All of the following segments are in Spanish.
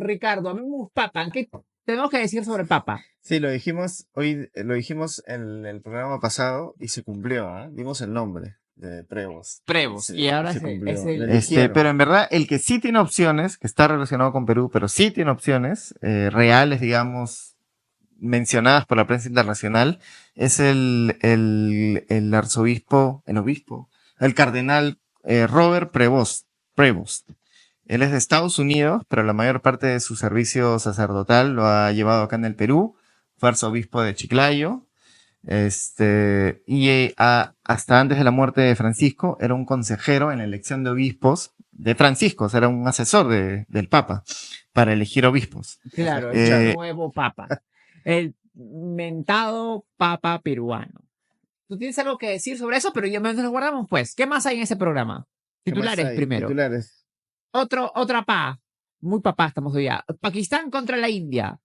Ricardo, habemos Papa. ¿Qué tenemos que decir sobre el Papa? Sí, lo dijimos hoy, lo dijimos en el programa pasado y se cumplió, ¿ah? Dimos el nombre de Prevost. Prevost, y ahora se es cumplió. el- Lo eligieron. Pero en verdad, el que sí tiene opciones, que está relacionado con Perú, pero sí tiene opciones reales, digamos, mencionadas por la prensa internacional, es el arzobispo, el cardenal Robert Prevost. Él es de Estados Unidos, pero la mayor parte de su servicio sacerdotal lo ha llevado acá en el Perú. Fue arzobispo de Chiclayo. Hasta antes de la muerte de Francisco, era un consejero en la elección de obispos de Francisco, o sea, era un asesor del Papa para elegir obispos. Claro, el nuevo Papa. El mentado Papa peruano. ¿Tú tienes algo que decir sobre eso? Pero ya nos lo guardamos, pues. ¿Qué más hay en ese programa? ¿Qué más Titulares hay? primero. Titulares. Otra pa. Muy papá estamos hoy ya. Pakistán contra la India.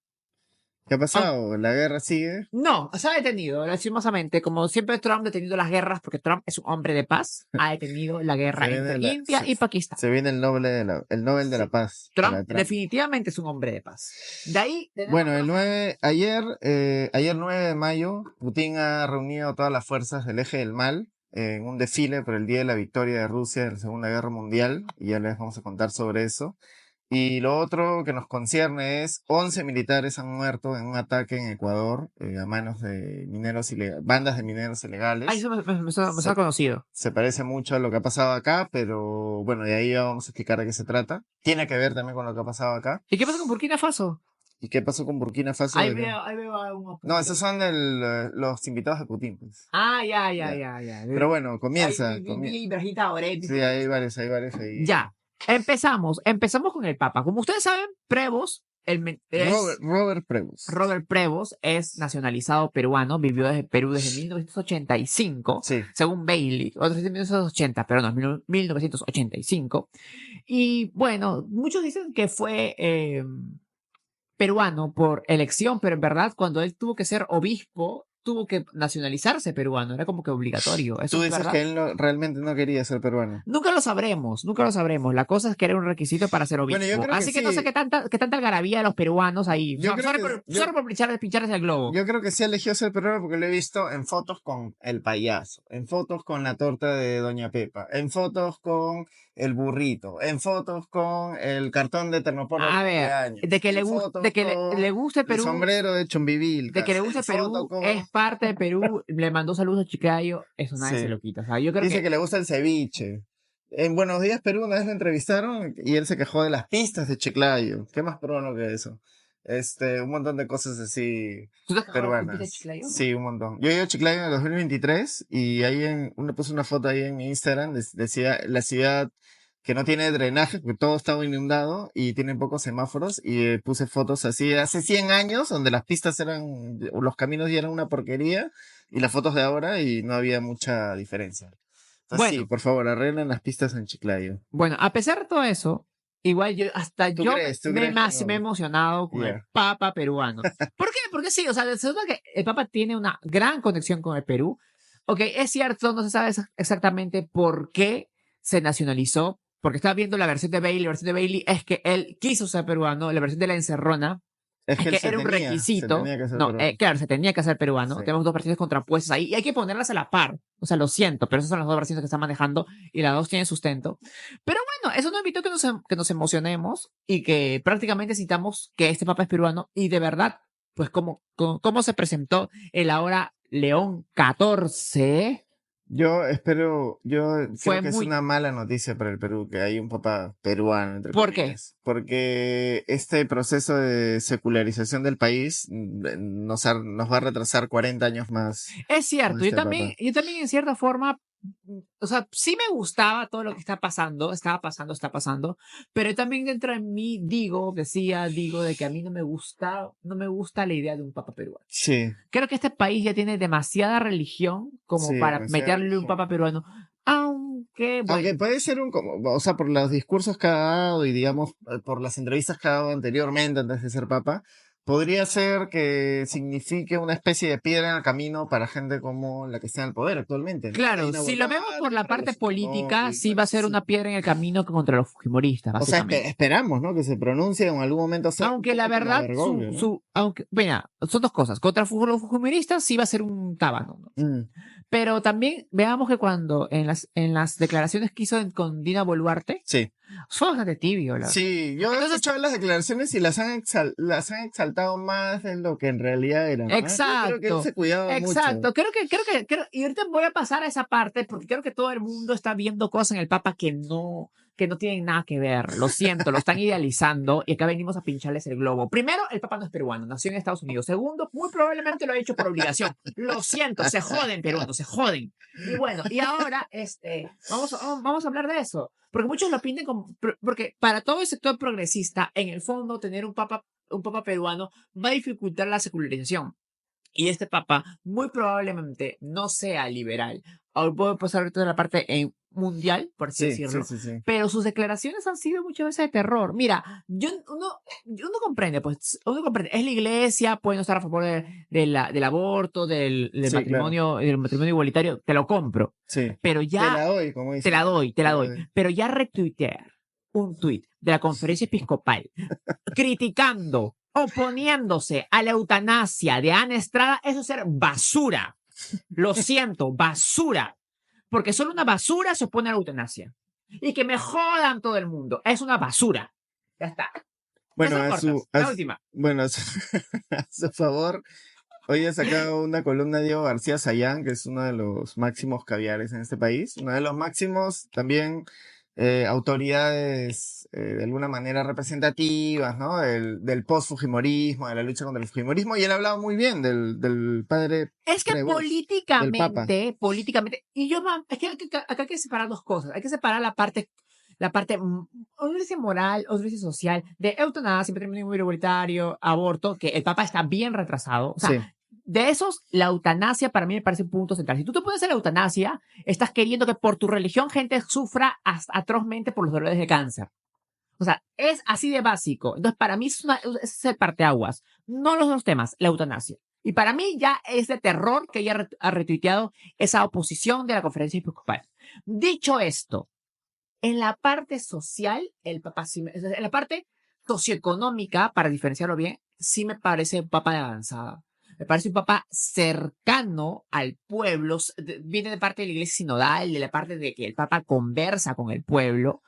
¿Qué ha pasado? ¿La guerra sigue? No, se ha detenido, lastimosamente. Como siempre Trump ha detenido las guerras, porque Trump es un hombre de paz, ha detenido la guerra entre India y Pakistán. Se viene el Nobel de la Paz. Trump definitivamente es un hombre de paz. De ahí... Bueno, ayer 9 de mayo, Putin ha reunido a todas las fuerzas del eje del mal en un desfile por el Día de la Victoria de Rusia en la Segunda Guerra Mundial, y ya les vamos a contar sobre eso. Y lo otro que nos concierne es 11 militares han muerto en un ataque en Ecuador a manos de bandas de mineros ilegales. Eso me ha conocido. Se parece mucho a lo que ha pasado acá, pero bueno, de ahí ya vamos a explicar de qué se trata. Tiene que ver también con lo que ha pasado acá. ¿Y qué pasa con Burkina Faso? ¿Y qué pasó con Burkina Faso? Ahí veo algún... No, esos son los invitados de Putin, pues. Ya. Pero bueno, comienza. Sí, hay varios ahí. Ya. Empezamos con el Papa. Como ustedes saben, Prevost, Robert Prevost. Robert Prevost es nacionalizado peruano, vivió desde Perú desde 1985, sí. Según Bailey, o desde 1980, pero no, 1985. Y bueno, muchos dicen que fue peruano por elección, pero en verdad cuando él tuvo que ser obispo, tuvo que nacionalizarse peruano, era como que obligatorio. ¿Eso ¿Tú dices que él realmente no quería ser peruano? Nunca lo sabremos. La cosa es que era un requisito para ser obispo. Bueno, yo creo Así que sí. no sé qué tanta algarabía de los peruanos ahí. Solo por pincharles el globo. Yo creo que sí eligió ser peruano porque lo he visto en fotos con el payaso, en fotos con la torta de Doña Pepa, en fotos con el burrito, en fotos con el cartón de Ternopor. A ver, de que le guste Perú. El sombrero de Chumbivilcas. De que le guste Perú, es parte de Perú. Le mandó saludos a Chiclayo, eso nadie se lo quita. O sea, yo creo Dice que le gusta el ceviche. En Buenos Días Perú una vez lo entrevistaron y él se quejó de las pistas de Chiclayo. ¿Qué más peruano que eso? Un montón de cosas así peruanas. De Chiclayo? Sí, un montón. Yo he ido a Chiclayo en el 2023 y ahí puse una foto ahí en mi Instagram, decía la ciudad que no tiene drenaje, porque todo estaba inundado y tiene pocos semáforos, y puse fotos así hace 100 años, donde las pistas los caminos ya eran una porquería, y las fotos de ahora, y no había mucha diferencia. Entonces, bueno, sí, por favor, arreglen las pistas en Chiclayo. Bueno, a pesar de todo eso, igual yo me he emocionado con el Papa peruano. ¿Por qué? Porque sí, o sea, se nota que el Papa tiene una gran conexión con el Perú. Ok, es cierto, no se sabe exactamente por qué se nacionalizó, porque estaba viendo la versión de Bailey. La versión de Bailey es que él quiso ser peruano. La versión de La Encerrona es que era un requisito. Claro, se tenía que hacer peruano. Sí. Tenemos dos versiones contrapuestas ahí y hay que ponerlas a la par. O sea, lo siento, pero esas son las dos versiones que están manejando y las dos tienen sustento. Pero bueno, eso no evitó que nos emocionemos y que prácticamente citamos que este Papa es peruano, y de verdad, pues cómo se presentó el ahora León XIV. Yo creo que es una mala noticia para el Perú que hay un papa peruano. ¿Por qué? Porque este proceso de secularización del país nos va a retrasar 40 años más. Es cierto, yo también en cierta forma, o sea, sí me gustaba todo lo que está pasando, pero también dentro de mí digo de que a mí no me gusta la idea de un papa peruano. Sí. Creo que este país ya tiene demasiada religión como para meterle un papa peruano, aunque puede ser o sea, por los discursos que ha dado y digamos, por las entrevistas que ha dado anteriormente antes de ser papa, podría ser que signifique una especie de piedra en el camino para gente como la que está en el poder actualmente, ¿no? Claro, si lo vemos por la parte política, sí va a ser una piedra en el camino contra los fujimoristas, básicamente. O sea, esperamos, ¿no? Que se pronuncie en algún momento. Aunque la verdad, son dos cosas. Contra los fujimoristas sí va a ser un tábano, ¿no? Pero también veamos que cuando en las declaraciones que hizo con Dina Boluarte, sí, fue bastante tibio. Sí, yo he escuchado las declaraciones y las han exaltado más de lo que en realidad eran, ¿no? Exacto. Yo creo que él se cuidaba mucho. Exacto. Creo que, y ahorita voy a pasar a esa parte porque creo que todo el mundo está viendo cosas en el Papa que no tienen nada que ver. Lo siento, lo están idealizando y acá venimos a pincharles el globo. Primero, el Papa no es peruano, nació en Estados Unidos. Segundo, muy probablemente lo ha hecho por obligación. Lo siento, se joden peruanos, se joden. Y bueno, y ahora vamos a hablar de eso. Porque muchos lo pintan como, porque para todo el sector progresista, en el fondo, tener un papa peruano va a dificultar la secularización. Y este papa muy probablemente no sea liberal. Ahora puedo pasar ahorita de la parte mundial, por así decirlo. Sí. Pero sus declaraciones han sido muchas veces de terror. Mira, uno comprende, es la iglesia, puede no estar a favor del aborto, del matrimonio, claro, del matrimonio igualitario, te lo compro. Sí. Pero ya. Te la doy, como dice. Te la doy. Pero ya retuitear un tuit de la conferencia episcopal criticando, oponiéndose a la eutanasia de Ana Estrada, eso es ser basura. Lo siento, basura. Porque solo una basura se opone a la eutanasia. Y que me jodan todo el mundo. Es una basura. Ya está. Bueno, a su favor, hoy ha sacado una columna de Diego García Sayán, que es uno de los máximos caviares en este país. Uno de los máximos también autoridades de alguna manera representativas, ¿no? Del post-fujimorismo, de la lucha contra el fujimorismo, y él ha hablado muy bien del padre. Es que políticamente, y yo, es que acá hay que separar dos cosas. Hay que separar la parte, o dice moral, o dice social, de eutanasia, matrimonio igualitario, aborto, que el Papa está bien retrasado. O sea, sí. De esos, la eutanasia para mí me parece un punto central. Si tú te pones a la eutanasia, estás queriendo que por tu religión gente sufra atrozmente por los dolores de cáncer. O sea, es así de básico. Entonces, para mí es el parteaguas. No los dos temas, la eutanasia. Y para mí ya es de terror que ella ha retuiteado esa oposición de la conferencia episcopal. Dicho esto, en la parte social, el Papa sí en la parte socioeconómica, para diferenciarlo bien, sí me parece un Papa de avanzada. Me parece un Papa cercano al pueblo, viene de parte de la iglesia sinodal, de la parte de que el Papa conversa con el pueblo,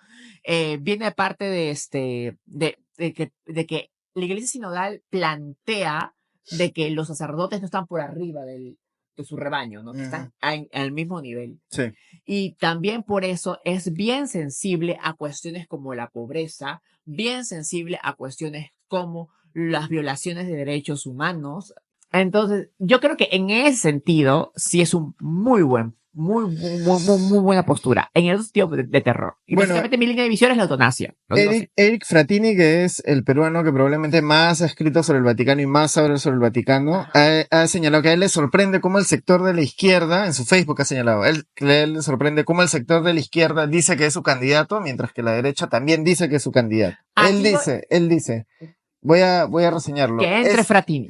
viene de parte de que la iglesia sinodal plantea de que los sacerdotes no están por arriba de su rebaño, ¿no? Que están al mismo nivel. Sí. Y también por eso es bien sensible a cuestiones como la pobreza, bien sensible a cuestiones como las violaciones de derechos humanos. Entonces, yo creo que en ese sentido, sí es un muy buena postura. En el sentido de terror. Y bueno, básicamente mi línea de visión es la eutanasia. Eric Frattini, que es el peruano que probablemente más ha escrito sobre el Vaticano y más sabe sobre el Vaticano, ha señalado que a él le sorprende cómo el sector de la izquierda, en su Facebook ha señalado, a él le sorprende cómo el sector de la izquierda dice que es su candidato, mientras que la derecha también dice que es su candidato. Él dice, voy a reseñarlo. Que entre Frattini.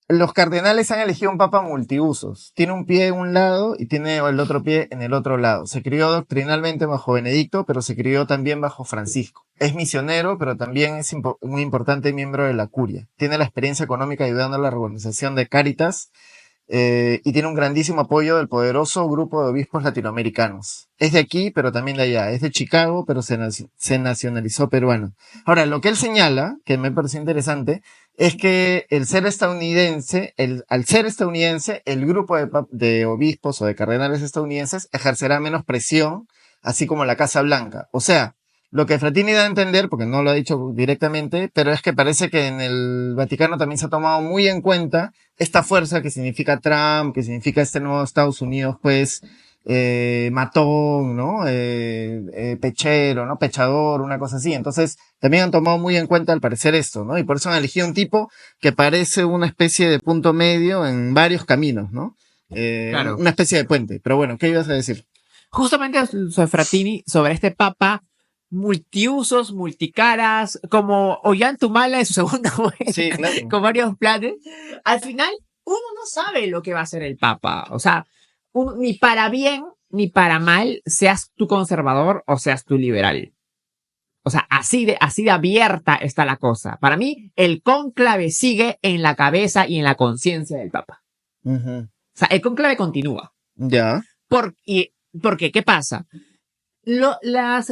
Los cardenales han elegido un papa multiusos. Tiene un pie en un lado y tiene el otro pie en el otro lado. Se crió doctrinalmente bajo Benedicto, pero se crió también bajo Francisco. Es misionero, pero también es un importante miembro de la curia. Tiene la experiencia económica ayudando a la organización de Cáritas y tiene un grandísimo apoyo del poderoso grupo de obispos latinoamericanos. Es de aquí, pero también de allá. Es de Chicago, pero se nacionalizó peruano. Ahora, lo que él señala, que me pareció interesante, es que al ser estadounidense, el grupo de obispos o de cardenales estadounidenses ejercerá menos presión, así como la Casa Blanca. O sea, lo que Frattini da a entender, porque no lo ha dicho directamente, pero es que parece que en el Vaticano también se ha tomado muy en cuenta esta fuerza que significa Trump, que significa este nuevo Estados Unidos, pues, matón, ¿no? Pechero, ¿no? Pechador, una cosa así. Entonces, también han tomado muy en cuenta al parecer esto, ¿no? Y por eso han elegido un tipo que parece una especie de punto medio en varios caminos, ¿no? Claro. Una especie de puente. Pero bueno, ¿qué ibas a decir? Justamente sobre Frattini, sobre este papa, multiusos, multicaras, como Ollantaytamala en su segunda vuelta, sí, claro. con varios planes. Al final, uno no sabe lo que va a hacer el Papa. O sea, ni para bien ni para mal, seas tú conservador o seas tú liberal. O sea, así de abierta está la cosa. Para mí, el cónclave sigue en la cabeza y en la conciencia del Papa. O sea, el cónclave continúa. Ya. Porque, ¿qué pasa? Las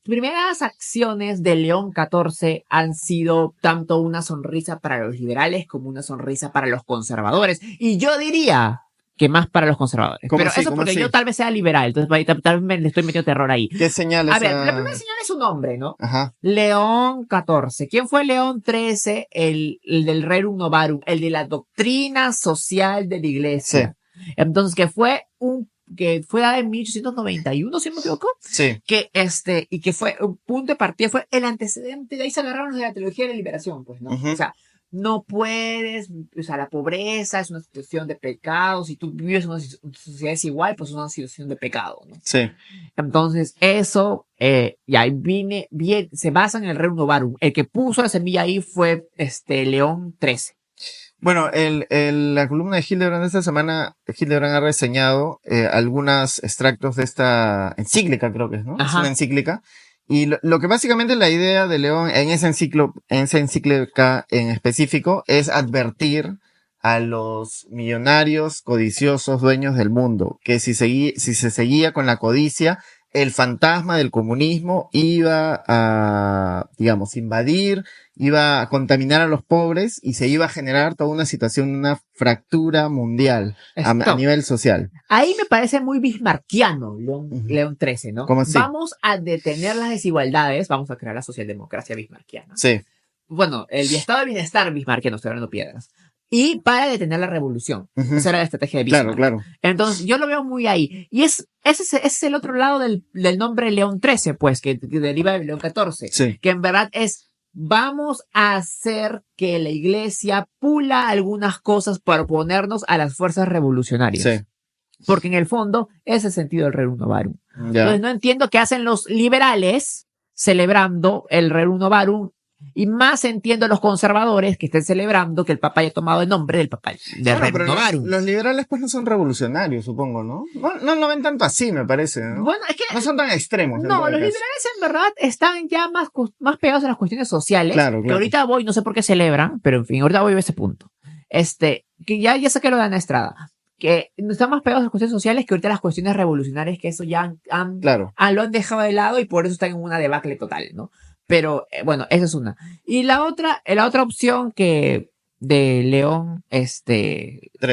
primeras acciones de León XIV han sido tanto una sonrisa para los liberales como una sonrisa para los conservadores. Y yo diría que más para los conservadores. Pero así, eso porque yo tal vez sea liberal, entonces tal vez me le estoy metiendo terror ahí. ¿Qué señales? A ver, la primera señal es su nombre, ¿no? Ajá. León XIV. ¿Quién fue León XIII? El del Rerum Novarum, el de la doctrina social de la iglesia. Sí. Entonces, que fue dada en 1891, si no me equivoco. Sí. Y que fue un punto de partida, fue el antecedente, de ahí se agarraron de la teología de la liberación, pues, ¿no? O sea, no puedes, o sea, la pobreza es una situación de pecado, si tú vives en una sociedad desigual, pues es una situación de pecado, ¿no? Sí. Entonces, eso, y ahí bien, se basa en el Rerum Novarum. El que puso la semilla ahí fue, León XIII. Bueno, la columna de Hildebrand de esta semana, Hildebrand ha reseñado algunos extractos de esta encíclica, creo que es, ¿no? Ajá. Es una encíclica. Y lo que básicamente la idea de León en esa encíclica en específico es advertir a los millonarios codiciosos dueños del mundo que si se seguía con la codicia, el fantasma del comunismo iba a, digamos, invadir, iba a contaminar a los pobres y se iba a generar toda una situación, una fractura mundial a nivel social. Ahí me parece muy bismarckiano León XIII, ¿no? ¿Cómo así? Vamos a detener las desigualdades, vamos a crear la socialdemocracia bismarckiana. Sí. Bueno, el estado de bienestar bismarckiano, estoy hablando piedras. Y para detener la revolución. Esa era la estrategia de Bismarck. Claro, claro. Entonces, yo lo veo muy ahí. Y ese es el otro lado del nombre León XIII, pues, que deriva de León XIV. Sí. Que en verdad vamos a hacer que la iglesia pula algunas cosas para oponernos a las fuerzas revolucionarias. Sí. Porque en el fondo, ese es el sentido del Rerum Novarum. Entonces, no entiendo qué hacen los liberales celebrando el Rerum Novarum. Y más entiendo a los conservadores que estén celebrando que el Papa haya tomado el nombre del Papa. Pero los liberales pues no son revolucionarios, supongo, ¿no? No lo ven tanto así, me parece, ¿no? Bueno, es que no son tan extremos. No, los liberales en verdad están ya más pegados a las cuestiones sociales. Claro. Que ahorita no sé por qué celebran, pero en fin, ahorita voy a ese punto. Que ya saqué lo de Ana Estrada. Que están más pegados a las cuestiones sociales que ahorita las cuestiones revolucionarias, que eso ya lo han dejado de lado y por eso están en una debacle total, ¿no? Pero, bueno, esa es una. Y la otra opción de León,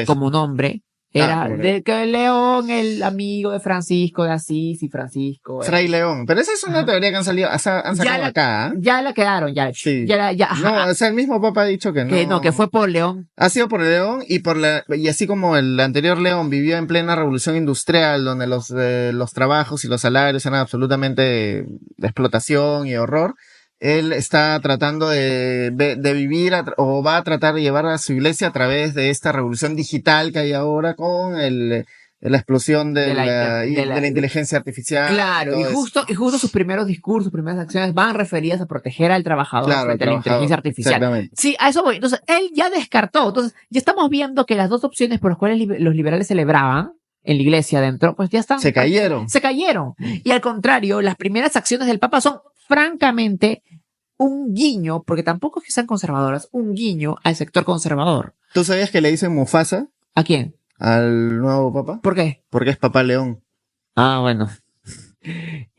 como nombre, era de que León, el amigo de Francisco de Asís y Francisco. Fray León. Pero esa es una teoría que han sacado acá, ¿eh? Ya la quedaron, ya. Sí. Ya. No, o sea, el mismo Papa ha dicho que no. Que fue por León. Ha sido por León y así como el anterior León vivió en plena revolución industrial, donde los trabajos y los salarios eran absolutamente de explotación y horror. Él está tratando de vivir o va a tratar de llevar a su iglesia a través de esta revolución digital que hay ahora con la explosión de la inteligencia artificial. Claro, y justo sus primeros discursos, sus primeras acciones van referidas a proteger al trabajador frente a la inteligencia artificial. Exactamente. Sí, a eso voy. Entonces, él ya descartó. Entonces, ya estamos viendo que las dos opciones por las cuales los liberales celebraban en la iglesia adentro, pues ya están. Se cayeron. Y al contrario, las primeras acciones del Papa son francamente un guiño, porque tampoco es que sean conservadoras, un guiño al sector conservador. ¿Tú sabías que le dicen Mufasa? ¿A quién? Al nuevo Papa. ¿Por qué? Porque es Papá León. Ah, bueno.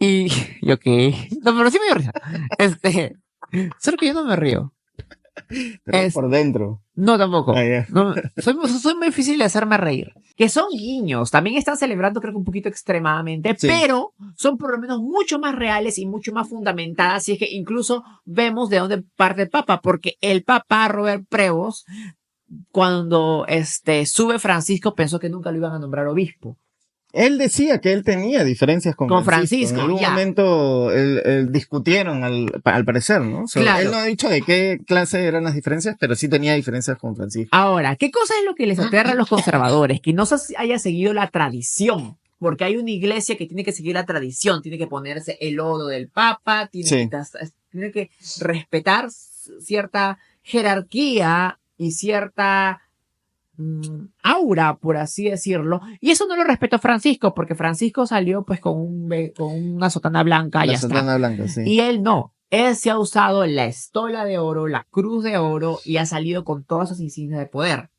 Y ok. No, pero sí me dio risa. Solo que yo no me río. Por dentro. No, tampoco. Yeah. No, soy muy difícil de hacerme reír. Que son guiños. También están celebrando, creo que un poquito extremadamente, sí. Pero son por lo menos mucho más reales y mucho más fundamentadas. Y es que incluso vemos de dónde parte el Papa. Porque el Papa Robert Prevost, cuando sube Francisco, pensó que nunca lo iban a nombrar obispo. Él decía que él tenía diferencias con Francisco. En algún momento discutieron al parecer, ¿no? Claro. Él no ha dicho de qué clase eran las diferencias, pero sí tenía diferencias con Francisco. Ahora, ¿qué cosa es lo que les aterra a los conservadores? Que no se haya seguido la tradición porque hay una iglesia que tiene que seguir la tradición, tiene que ponerse el lodo del Papa, tiene que respetar cierta jerarquía y cierta aura, por así decirlo, y eso no lo respetó Francisco, porque Francisco salió pues con una sotana blanca, la ya sotana está. Blanca, sí. Y él no. Él se ha usado la estola de oro, la cruz de oro y ha salido con todas esas insignias de poder,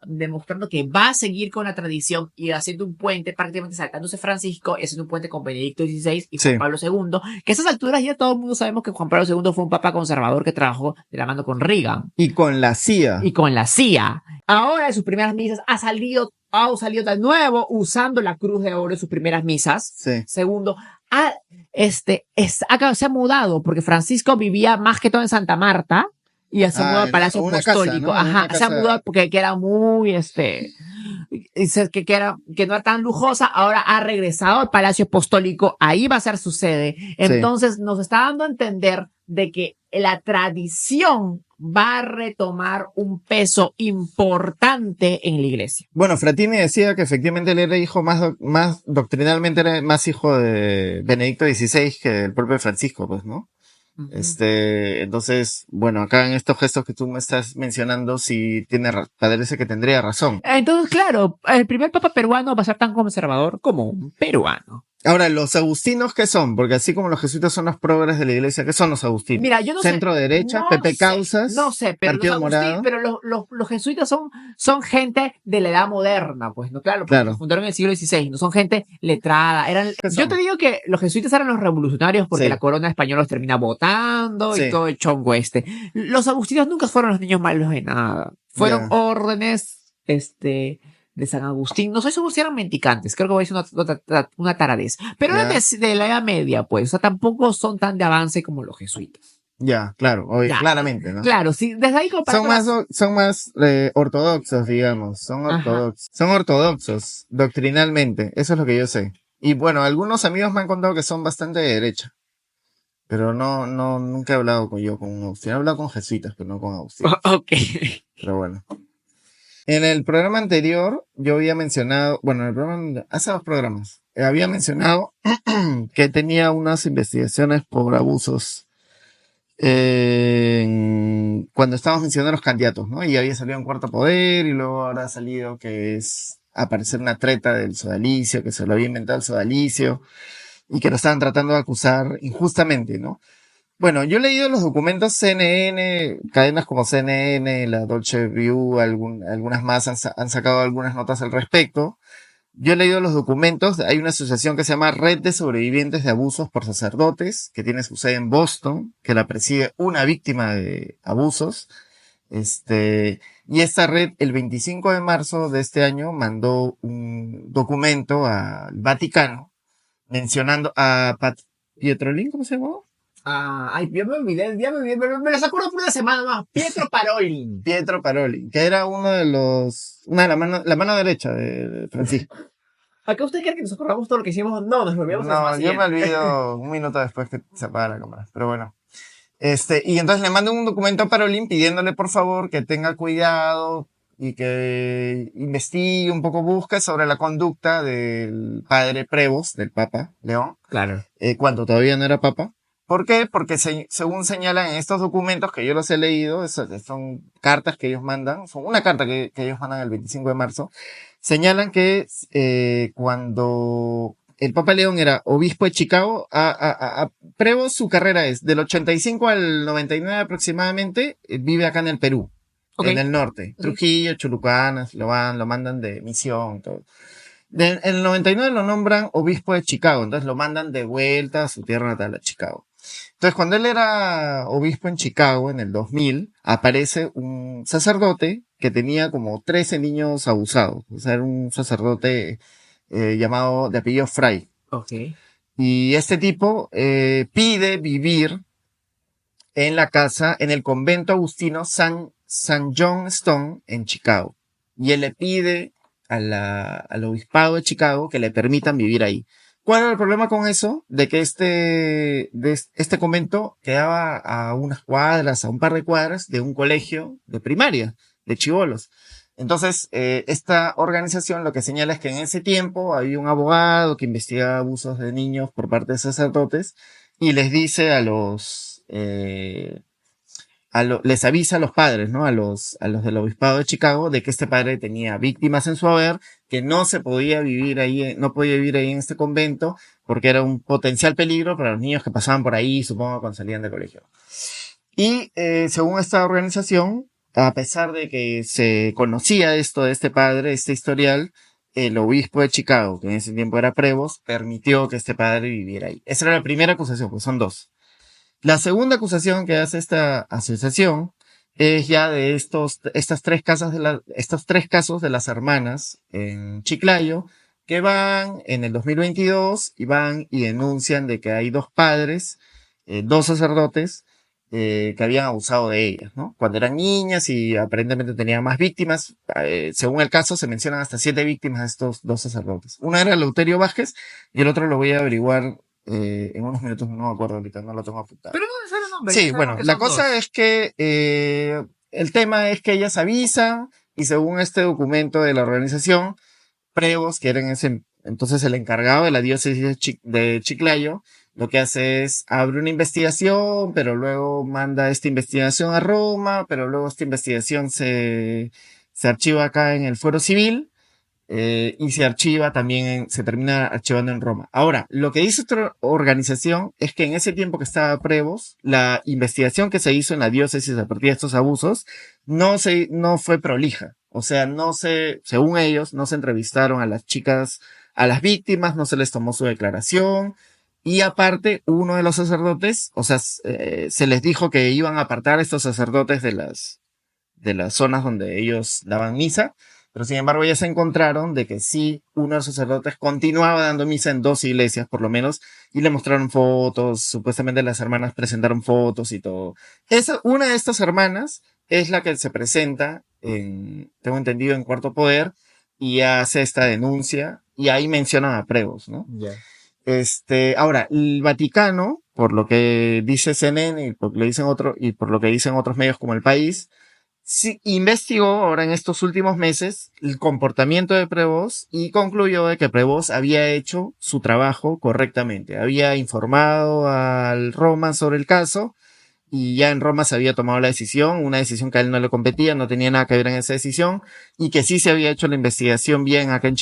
demostrando que va a seguir con la tradición y haciendo un puente, prácticamente saltándose Francisco y haciendo un puente con Benedicto XVI y Juan Pablo II, que a esas alturas ya todo el mundo sabemos que Juan Pablo II fue un papa conservador que trabajó de la mano con Reagan. Y con la CIA. Y con la CIA. Ahora en sus primeras misas ha salido de nuevo usando la cruz de oro en sus primeras misas. Sí. Segundo, se ha mudado porque Francisco vivía más que todo en Santa Marta y se mudó al Palacio Apostólico. Casa, ¿no? Ajá, se ha mudado porque era muy, que no era tan lujosa, ahora ha regresado al Palacio Apostólico, ahí va a ser su sede. Entonces nos está dando a entender de que la tradición va a retomar un peso importante en la iglesia. Bueno, Fratini decía que efectivamente él era hijo más doctrinalmente era más hijo de Benedicto XVI que del propio Francisco, pues, ¿no? Uh-huh. Entonces, bueno, acá en estos gestos que tú me estás mencionando, sí parece que tendría razón. Entonces, claro, el primer papa peruano va a ser tan conservador como un peruano. Ahora, ¿los agustinos qué son? Porque así como los jesuitas son los progres de la iglesia, ¿qué son los agustinos? Mira, yo no ¿Centro sé, derecha? ¿Pepe Causas? No sé, pero los jesuitas son gente de la edad moderna, pues, ¿no? Claro, porque fundaron en el siglo XVI, no son gente letrada. Yo te digo que los jesuitas eran los revolucionarios porque la corona española los termina votando y todo el chongo este. Los agustinos nunca fueron los niños malos de nada. Fueron órdenes, de San Agustín. No soy seguro si eran mendicantes, creo que voy a decir una taradez. Pero eran de la Edad Media, pues. O sea, tampoco son tan de avance como los jesuitas. Ya, claro, claramente, ¿no? Claro, sí, desde ahí son más ortodoxos, digamos. Son ortodoxos, doctrinalmente. Eso es lo que yo sé. Y bueno, algunos amigos me han contado que son bastante de derecha. Pero nunca he hablado con un agustino. He hablado con jesuitas, pero no con agustinos. Ok. Pero bueno. En el programa anterior, yo había mencionado, hace 2 programas, había mencionado que tenía unas investigaciones por abusos cuando estábamos mencionando los candidatos, ¿no? Y había salido un Cuarto Poder y luego ahora ha salido que es aparecer una treta del sodalicio, que se lo había inventado el sodalicio y que lo estaban tratando de acusar injustamente, ¿no? Bueno, yo he leído los documentos CNN, cadenas como CNN, la Deutsche View, algunas más han sacado algunas notas al respecto. Yo he leído los documentos, hay una asociación que se llama Red de Sobrevivientes de Abusos por Sacerdotes, que tiene su sede en Boston, que la preside una víctima de abusos. Y esta red, el 25 de marzo de este año, mandó un documento al Vaticano, mencionando a Pietrolín, ¿cómo se llamó? Ya me olvidé, me las acuerdo por una semana más. Pietro Parolin. Pietro Parolin, que era la mano derecha de Francisco. ¿Acá usted cree que nos acordamos todo lo que hicimos? No, nos olvidamos. No, yo me olvido un minuto después que se apaga la cámara, pero bueno. Y entonces le mando un documento a Parolin pidiéndole por favor que tenga cuidado y que investigue un poco, busque sobre la conducta del padre Prevost, del Papa León. Claro. Cuando todavía no era Papa. ¿Por qué? Porque según señalan en estos documentos que yo los he leído, son cartas que ellos mandan, son una carta que ellos mandan el 25 de marzo, señalan que cuando el Papa León era obispo de Chicago, a Prevost su carrera es del 85 al 99 aproximadamente, vive acá en el Perú, en el norte, Trujillo, Chulucanas, lo mandan de misión, todo. En el 99 lo nombran obispo de Chicago, entonces lo mandan de vuelta a su tierra natal, a Chicago. Entonces, cuando él era obispo en Chicago, en el 2000, aparece un sacerdote que tenía como 13 niños abusados. O sea, era un sacerdote llamado de apellido Fry. Okay. Y este tipo pide vivir en la casa, en el convento agustino San John Stone en Chicago. Y él le pide al obispado de Chicago que le permitan vivir ahí. ¿Cuál era el problema con eso? De que este convento quedaba a unas cuadras, a un par de cuadras de un colegio de primaria, de chibolos. Entonces, esta organización lo que señala es que en ese tiempo había un abogado que investigaba abusos de niños por parte de sacerdotes y les dice les avisa a los padres, ¿no? A los del obispado de Chicago de que este padre tenía víctimas en su haber, que no se podía vivir ahí, no podía vivir ahí en este convento porque era un potencial peligro para los niños que pasaban por ahí, supongo, cuando salían de colegio. Y según esta organización, a pesar de que se conocía esto de este padre, este historial, el obispo de Chicago, que en ese tiempo era Prevost, permitió que este padre viviera ahí. Esa era la primera acusación, pues son dos. La segunda acusación que hace esta asociación es ya de estos tres casos de las hermanas en Chiclayo, que van en el 2022 y van y denuncian de que hay dos padres, dos sacerdotes, que habían abusado de ellas, ¿no? Cuando eran niñas y aparentemente tenían más víctimas, según el caso se mencionan hasta 7 víctimas de estos dos sacerdotes. Una era Eleuterio Vázquez y el otro lo voy a averiguar en unos minutos, no me acuerdo ahorita, no lo tengo apuntado. Pero no es el nombre. Sí, bueno, la cosa es que el tema es que ellas avisan y según este documento de la organización, Prevost, que era en ese entonces el encargado de la diócesis de Chiclayo, lo que hace es abre una investigación, pero luego manda esta investigación a Roma, pero luego esta investigación se archiva acá en el Fuero Civil, y se archiva también, se termina archivando en Roma. Ahora, lo que dice otra organización es que en ese tiempo que estaba Prevost, la investigación que se hizo en la diócesis a partir de estos abusos no fue prolija. O sea, según ellos, no se entrevistaron a las chicas, a las víctimas, no se les tomó su declaración. Y aparte, uno de los sacerdotes, o sea, se les dijo que iban a apartar a estos sacerdotes de las zonas donde ellos daban misa. Pero sin embargo ya se encontraron de que sí, uno de los sacerdotes continuaba dando misa en 2 iglesias por lo menos y le mostraron fotos, supuestamente las hermanas presentaron fotos y todo. Una de estas hermanas es la que se presenta tengo entendido, en Cuarto Poder y hace esta denuncia y ahí mencionan a Prevost, ¿no? Yeah. Ahora, el Vaticano, por lo que dice CNN y por lo que dicen otros medios como El País, sí, investigó ahora en estos últimos meses el comportamiento de Prevost y concluyó de que Prevost había hecho su trabajo correctamente. Había informado al Roma sobre el caso y ya en Roma se había tomado la decisión, una decisión que a él no le competía, no tenía nada que ver en esa decisión y que sí se había hecho la investigación bien acá en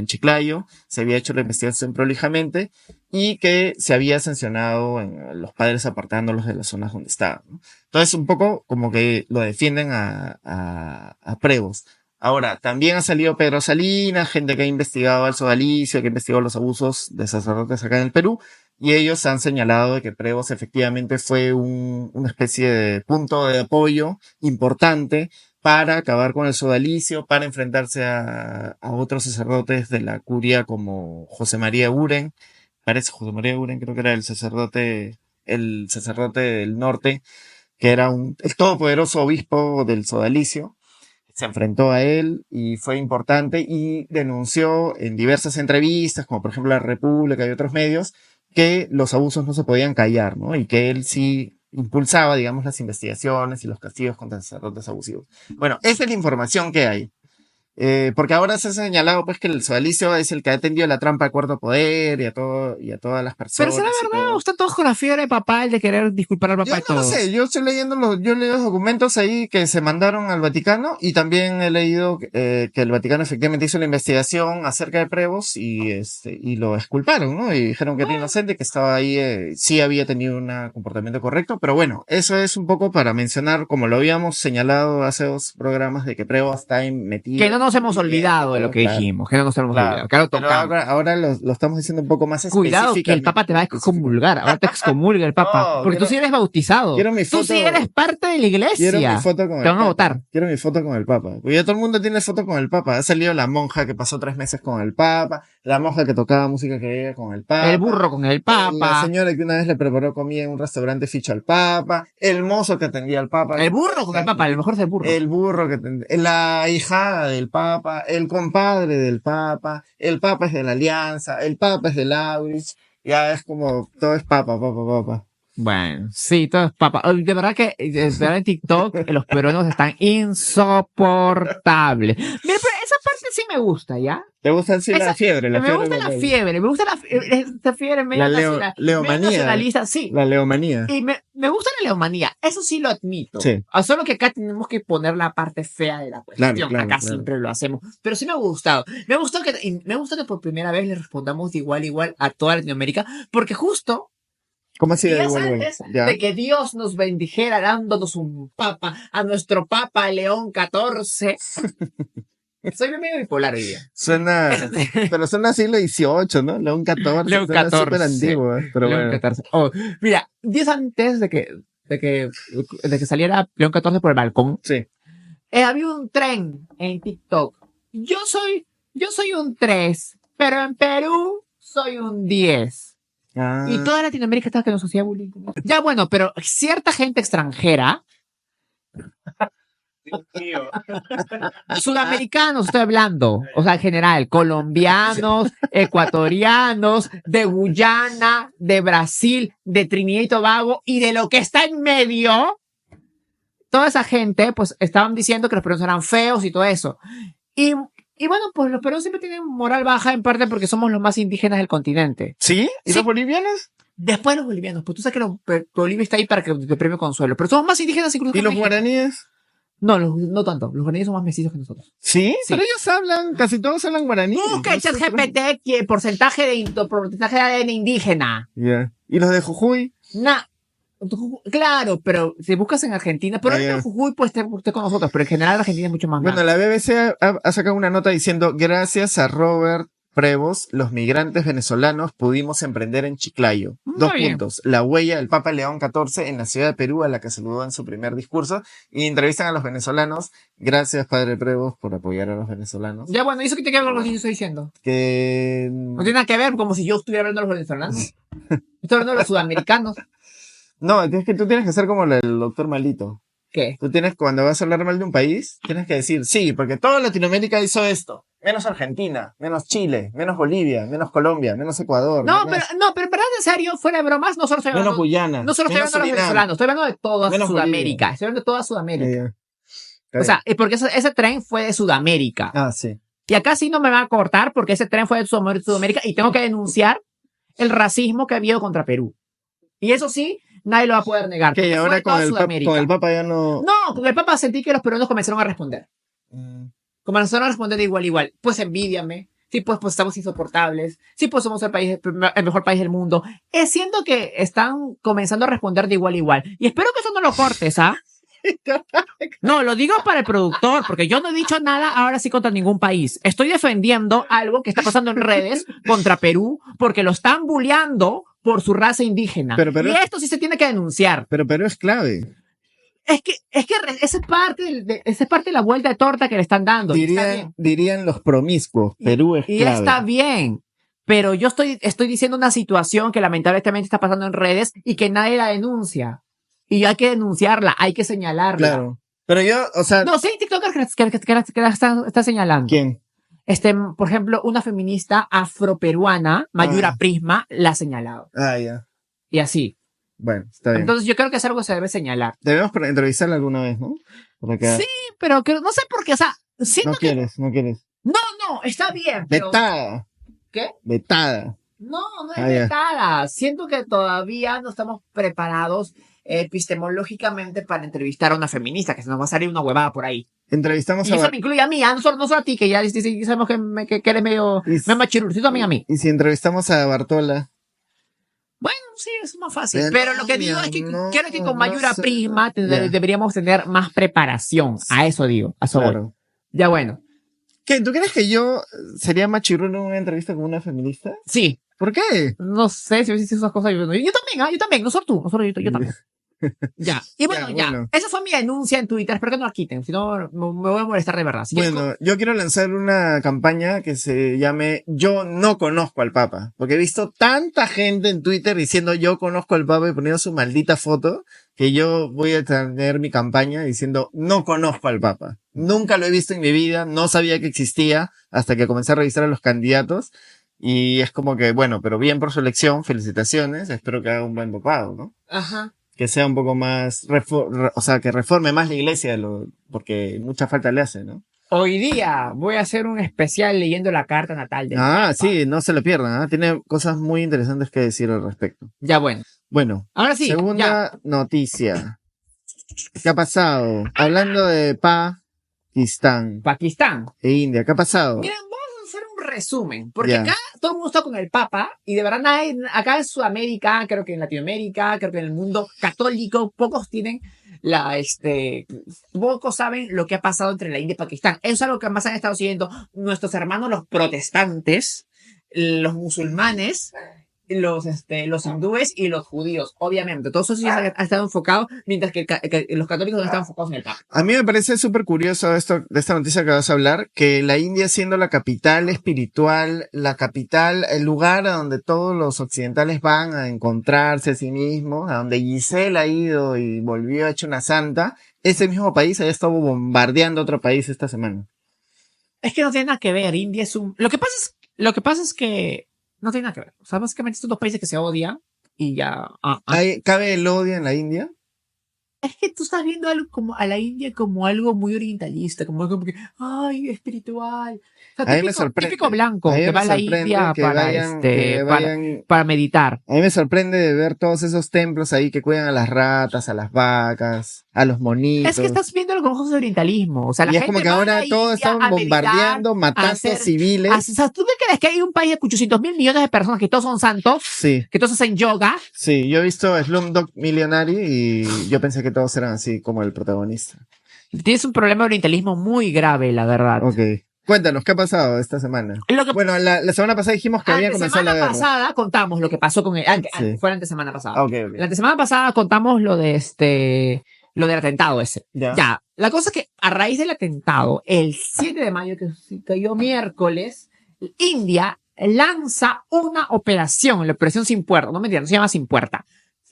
Chiclayo, se había hecho la investigación prolijamente y que se había sancionado en los padres apartándolos de las zonas donde estaban, ¿no? Entonces un poco como que lo defienden a Prevost. Ahora, también ha salido Pedro Salinas, gente que ha investigado al sodalicio, que ha investigado los abusos de sacerdotes acá en el Perú, y ellos han señalado de que Prevost efectivamente fue una especie de punto de apoyo importante para acabar con el sodalicio, para enfrentarse a otros sacerdotes de la curia como José María Uren, José María Uren, creo que era el sacerdote del norte, que era el todopoderoso obispo del sodalicio. Se enfrentó a él y fue importante y denunció en diversas entrevistas, como por ejemplo La República y otros medios, que los abusos no se podían callar, ¿no? Y que él sí impulsaba, digamos, las investigaciones y los castigos contra sacerdotes abusivos. Bueno, esa es la información que hay. Porque ahora se ha señalado pues que el sodalicio es el que ha atendido la trampa al Cuarto Poder y a todas las personas. Pero será verdad, están todos con la fiebre papal de querer disculpar al papá y todo. Yo no lo sé, yo estoy leyendo los documentos ahí que se mandaron al Vaticano y también he leído que el Vaticano efectivamente hizo la investigación acerca de Prevost y lo exculparon, ¿no? Y dijeron que era inocente, que estaba ahí, sí había tenido un comportamiento correcto, pero bueno, eso es un poco para mencionar, como lo habíamos señalado hace 2 programas, de que Prevost está metido. Que no nos hemos olvidado de lo que dijimos, que no nos hemos olvidado. Claro, pero ahora lo estamos diciendo un poco más específicamente. Cuidado que el Papa te va a excomulgar, ahora te excomulga el Papa, porque tú sí eres bautizado. Tú sí eres parte de la iglesia. Quiero mi foto con el Papa. Te van a votar. Quiero mi foto con el Papa. Porque ya todo el mundo tiene foto con el Papa. Ha salido la monja que pasó 3 meses con el Papa, la monja que tocaba música que con el Papa, el burro con el Papa, la señora que una vez le preparó comida en un restaurante ficha al Papa, el mozo que atendía al Papa, el burro con el Papa, el mejor es el burro, el burro que atendía, la hijada del Papa, el compadre del Papa, el Papa es de la Alianza, el Papa es de Laurich, ya es como todo es Papa. Bueno, sí, todo es papa. De verdad que en TikTok los peruanos están insoportables. Mira, pero esa parte sí me gusta, ¿ya? ¿Te gusta así la fiebre? Me gusta la fiebre, me gusta esta fiebre medio leomanía. medio nacionalista, sí. La leomanía. Y me gusta la leomanía, eso sí lo admito. Sí. Solo que acá tenemos que poner la parte fea de la cuestión. Acá siempre lo hacemos. Pero sí me ha gustado. Me gustó que por primera vez le respondamos de igual a igual a toda Latinoamérica, porque justo ¿cómo así de igual? De que Dios nos bendijera dándonos un papa, a nuestro papa León XIV. Soy medio bipolar hoy día. Pero suena siglo XVIII, ¿no? León XIV. León XIV. Súper antiguo, pero León bueno. XIV. Oh, mira, días antes de que saliera León XIV por el balcón. Sí. Había un tren en TikTok. Yo soy un 3, pero en Perú soy un 10. Y toda Latinoamérica estaba que nos hacía bullying. Ya bueno, pero cierta gente extranjera, sudamericanos estoy hablando, o sea, en general, colombianos, ecuatorianos, de Guyana, de Brasil, de Trinidad y Tobago y de lo que está en medio, toda esa gente, pues, estaban diciendo que los peruanos eran feos y todo eso. Y bueno, pues los peruanos siempre tienen moral baja en parte porque somos los más indígenas del continente. ¿Sí? ¿Y los bolivianos? Después los bolivianos, pues tú sabes que Bolivia está ahí para que te premio consuelo, pero somos más indígenas incluso. ¿Y los guaraníes? No, no tanto. Los guaraníes son más mestizos que nosotros. ¿Sí? Pero ellos hablan, casi todos hablan guaraní. Busca el ChatGPT, que porcentaje de ADN indígena. Ya. ¿Y los de Jujuy? Claro, pero si buscas en Argentina, pero en Jujuy pues esté con nosotros, pero en general Argentina es mucho más grande. Bueno, la BBC ha sacado una nota diciendo, gracias a Robert Prevost, los migrantes venezolanos pudimos emprender en Chiclayo. Dos puntos. La huella del Papa León XIV en la ciudad de Perú, a la que saludó en su primer discurso, y entrevistan a los venezolanos. Gracias, padre Prevost, por apoyar a los venezolanos. Ya, bueno, ¿y eso qué tiene que ver con lo que yo estoy diciendo? Que... No tiene nada que ver, como si yo estuviera hablando de los venezolanos. Estoy hablando de los sudamericanos. No, es que tú tienes que ser como el doctor Malito. ¿Qué? Tú tienes, cuando vas a hablar mal de un país, tienes que decir, sí, porque toda Latinoamérica hizo esto. Menos Argentina, menos Chile, menos Bolivia, menos Colombia, menos Ecuador. No, pero en verdad, en serio, fuera de bromas, no solo estoy hablando. Menos Guyana. No solo estoy hablando de los venezolanos, estoy hablando de toda Sudamérica. Estoy hablando de toda Sudamérica. O sea, porque ese tren fue de Sudamérica. Ah, sí. Y acá sí no me va a cortar porque ese tren fue de Sudamérica y tengo que denunciar el racismo que ha habido contra Perú. Y eso sí, nadie lo va a poder negar. Que ahora con el Papa ya no... No, con el Papa sentí que los peruanos comenzaron a responder. Comenzaron a responder de igual a igual. Pues envídiame. Sí, pues estamos insoportables. Sí, pues somos el mejor país del mundo. Siento que están comenzando a responder de igual a igual. Y espero que eso no lo cortes, ¿ah? No, lo digo para el productor, porque yo no he dicho nada ahora sí contra ningún país. Estoy defendiendo algo que está pasando en redes contra Perú, porque lo están bulleando por su raza indígena. Y esto sí se tiene que denunciar. Pero Perú es clave. Es que esa es parte de la vuelta de torta que le están dando. Dirían los promiscuos. Perú es clave. Y está bien. Pero yo estoy diciendo una situación que lamentablemente está pasando en redes y que nadie la denuncia. Y hay que denunciarla, hay que señalarla. Claro. Pero yo, o sea... No, sí hay TikTokers que la está señalando. ¿Quién? Por ejemplo, una feminista afroperuana, Mayura Prisma, la ha señalado. Ah, ya. Y así. Bueno, está bien. Entonces yo creo que es algo que se debe señalar. Debemos entrevistarla alguna vez, ¿no? Sí, pero que, no sé por qué, o sea... No quieres. No, está bien, pero... Vetada. ¿Qué? Vetada. No es vetada. Siento que todavía no estamos preparados epistemológicamente para entrevistar a una feminista, que se nos va a salir una huevada por ahí. Entrevistamos y eso me incluye a mí, no solo a ti, que ya sabemos que eres medio machirurcito, también a mí. ¿Y si entrevistamos a Bartola? Bueno, sí, es más fácil. Pero lo que digo es que creo que con Mayura Prisma deberíamos tener más preparación. A eso digo, a eso voy. Ya bueno. ¿Qué? ¿Tú crees que yo sería machirrulo en una entrevista con una feminista? Sí. ¿Por qué? No sé si hubiese esas cosas. Yo también, no solo tú, yo también. Ya. Y bueno, ya. Esa fue mi denuncia en Twitter. Espero que no la quiten. Si no, me voy a molestar de verdad. Bueno, yo quiero lanzar una campaña que se llame Yo no conozco al Papa. Porque he visto tanta gente en Twitter diciendo yo conozco al Papa y poniendo su maldita foto, que yo voy a tener mi campaña diciendo no conozco al Papa. Nunca lo he visto en mi vida, no sabía que existía hasta que comencé a revisar a los candidatos. Y es como que, bueno, pero bien por su elección, felicitaciones, espero que haga un buen papado, ¿no? Ajá. Que sea un poco más, o sea, que reforme más la iglesia, porque mucha falta le hace, ¿no? Hoy día voy a hacer un especial leyendo la carta natal del Papa. Sí, no se lo pierdan, ¿eh? Tiene cosas muy interesantes que decir al respecto. Ya bueno. Bueno, ahora sí. Segunda noticia. ¿Qué ha pasado? Hablando de Pakistán e India, ¿qué ha pasado? Miren, vamos a hacer un resumen, porque acá todo el mundo está con el Papa, y de verdad nadie, acá en Sudamérica, creo que en Latinoamérica, creo que en el mundo católico, pocos tienen pocos saben lo que ha pasado entre la India y Pakistán. Eso es algo que más han estado siguiendo nuestros hermanos los protestantes, los musulmanes, los hindúes y los judíos, obviamente. Todos esos han estado enfocados, mientras que los católicos no están enfocados en el Papa. A mí me parece súper curioso de esta noticia que vas a hablar, que la India siendo la capital espiritual, la capital, el lugar a donde todos los occidentales van a encontrarse a sí mismos, a donde Giselle ha ido y volvió hecho una santa, ese mismo país haya estado bombardeando otro país esta semana. Es que no tiene nada que ver. India es un... Lo que pasa es que no tiene nada que ver. O sea, básicamente estos dos países que se odian y ya... ¿Cabe el odio en la India? Es que tú estás viendo a la India como algo muy orientalista, como algo que, ay, espiritual. O sea, típico blanco que va a la India para meditar. A mí me sorprende de ver todos esos templos ahí que cuidan a las ratas, a las vacas, a los monitos. Es que estás viendo con ojos de orientalismo. O sea, la y gente es como que ahora todos están bombardeando, matando civiles. O sea, ¿tú crees que hay un país de 800.000 millones de personas que todos son santos? Sí. Que todos hacen yoga. Sí, yo he visto Slumdog Millionaire y yo pensé que todos eran así como el protagonista. Tienes un problema de orientalismo muy grave, la verdad. Ok. Cuéntanos, ¿qué ha pasado esta semana? Bueno, la semana pasada dijimos que había comenzado la guerra. La semana pasada contamos lo que pasó con fue la antesemana pasada. Okay. La antesemana pasada contamos lo del atentado ese. Ya. La cosa es que a raíz del atentado, el 7 de mayo, que cayó miércoles, India lanza una operación, la operación Sin Puerta. No mentira, no se llama Sin Puerta.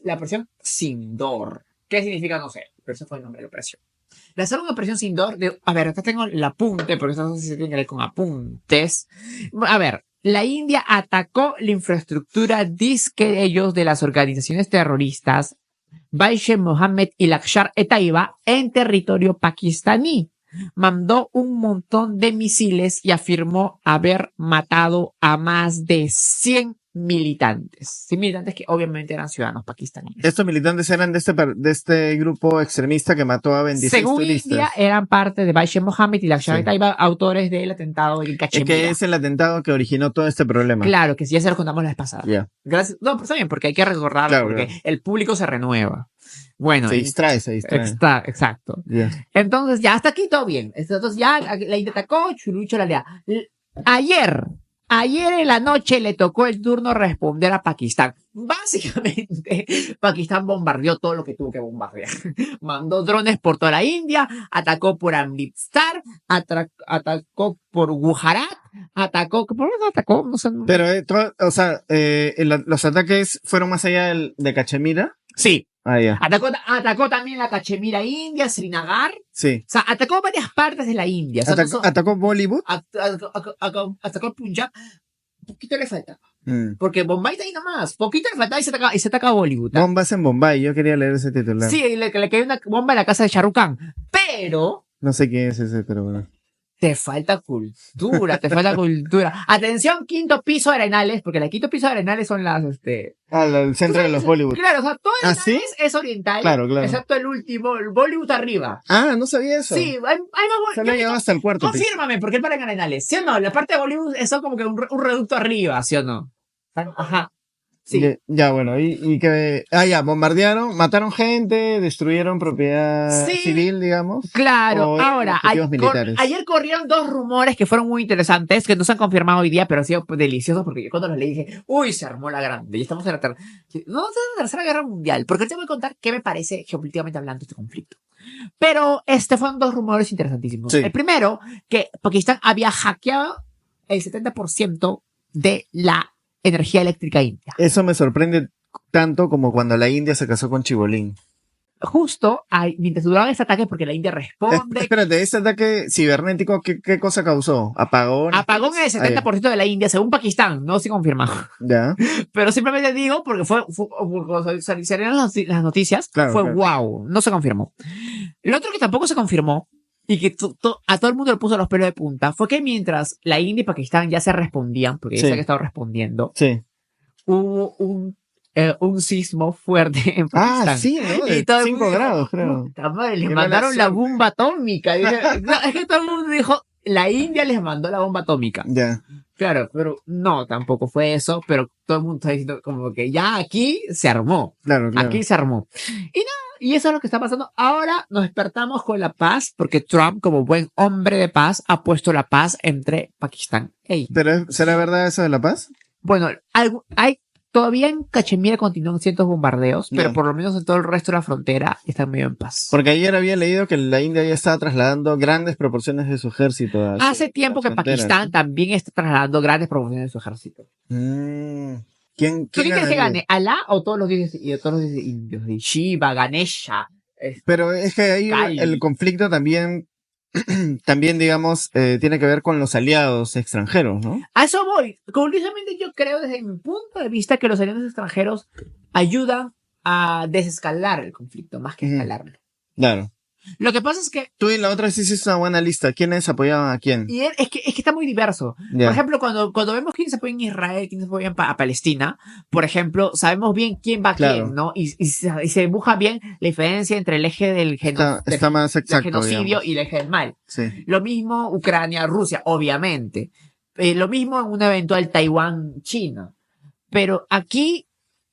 La operación Sindor. ¿Qué significa? No sé, pero ese fue el nombre de la operación. Lanzaron una operación Sindor a ver, acá tengo el apunte, porque esto no sé si se tiene que ver con apuntes. A ver, la India atacó la infraestructura, disque ellos, de las organizaciones terroristas Jaish-e-Mohammed y Lashkar-e-Taiba en territorio pakistaní. Mandó un montón de misiles y afirmó haber matado a más de 100 militantes. 100 militantes que obviamente eran ciudadanos pakistaníes. Estos militantes eran de este grupo extremista que mató a 26 Según turistas. India, eran parte de Jaish-e-Mohammed y Lashkar-e-Taiba, autores del atentado en Cachemira. Es que es el atentado que originó todo este problema. Claro, que ya se lo contamos la vez pasada. Yeah. Gracias. No, pero está bien, porque hay que recordarlo, porque el público se renueva. Bueno. Se distrae. Exacto. Yeah. Entonces, ya hasta aquí todo bien. Entonces, ya la India atacó, churucho la lea. Ayer en la noche le tocó el turno responder a Pakistán. Básicamente, Pakistán bombardeó todo lo que tuvo que bombardear. Mandó drones por toda la India, atacó por Amritsar, atacó por Gujarat, ¿por dónde atacó? No sé. Pero, los ataques fueron más allá de Cachemira. Sí. Ya. Atacó también la Cachemira India, Srinagar. Sí. O sea, atacó varias partes de la India. O sea, atacó Bollywood. Atacó Punjab. Poquito le falta. Porque Bombay está ahí nomás. Poquito le falta y se ataca Bollywood. Bombas en Bombay. Yo quería leer ese titular. Sí, le cayó una bomba en la casa de Shah Rukh Khan. Pero... No sé quién es ese, pero bueno. Te falta cultura. Atención, quinto piso de Arenales, porque el quinto piso de Arenales son las, el centro de los Bollywood. Claro, o sea, todo el Arenales es oriental. Claro. Excepto el último, el Bollywood arriba. Ah, no sabía eso. Sí, hay más se lo llevado hasta el cuarto. Confírmame, porque él para en Arenales. ¿Sí o no? La parte de Bollywood es como que un reducto arriba, ¿sí o no? Ajá. Sí. Ya, bueno, y que... bombardearon, mataron gente, destruyeron propiedad civil, digamos. Claro, ahora, ayer corrieron dos rumores que fueron muy interesantes, que no se han confirmado hoy día, pero han sido deliciosos, porque yo cuando los leí dije, uy, se armó la grande, y estamos en la tercera guerra mundial, porque ahorita voy a contar qué me parece geopolíticamente hablando este conflicto. Pero fueron dos rumores interesantísimos. Sí. El primero, que Pakistán había hackeado el 70% de la energía eléctrica india. Eso me sorprende tanto como cuando la India se casó con Chibolín. justo mientras duraba ese ataque, porque la India responde. Espérate, ¿este ataque cibernético qué cosa causó? ¿Apagón? Apagón en el 70% de la India, según Pakistán, no se confirma. Ya. Pero simplemente digo, porque cuando salieron las noticias, claro. Wow, no se confirmó. Lo otro que tampoco se confirmó, y que a todo el mundo le puso los pelos de punta, fue que mientras la India y Pakistán ya se respondían, porque ya se había estado respondiendo, hubo un sismo fuerte en Pakistán. Ah, sí, ¿no? De 5 grados, creo. Madre, les mandaron la bomba atómica. Es que todo el mundo dijo, la India les mandó la bomba atómica. Ya. Claro, pero no, tampoco fue eso, pero todo el mundo está diciendo como que ya aquí se armó. Claro. Aquí se armó. Y nada, y eso es lo que está pasando. Ahora nos despertamos con la paz, porque Trump, como buen hombre de paz, ha puesto la paz entre Pakistán e India. ¿Pero será verdad eso de la paz? Bueno, todavía en Cachemira continúan ciertos bombardeos, pero por lo menos en todo el resto de la frontera están medio en paz. Porque ayer había leído que la India ya estaba trasladando grandes proporciones de su ejército. Hace tiempo que Pakistán también está trasladando grandes proporciones de su ejército. ¿Quién crees que gane? ¿Alá o todos los dioses indios? Shiva, Ganesha. Pero es que ahí el conflicto también digamos, tiene que ver con los aliados extranjeros, ¿no? A eso voy. Curiosamente yo creo desde mi punto de vista que los aliados extranjeros ayudan a desescalar el conflicto más que escalarlo. Claro. Lo que pasa es que... Tú y la otra sí hiciste una buena lista. ¿Quiénes apoyaban a quién? Y es que está muy diverso. Yeah. Por ejemplo, cuando vemos quiénes apoyan a Israel, quiénes apoyan a Palestina, por ejemplo, sabemos bien quién va a quién, ¿no? Y se dibuja bien la diferencia entre el eje del más exacto, genocidio, digamos, y el eje del mal. Sí. Lo mismo Ucrania, Rusia, obviamente. Lo mismo en un eventual Taiwán-China. Pero aquí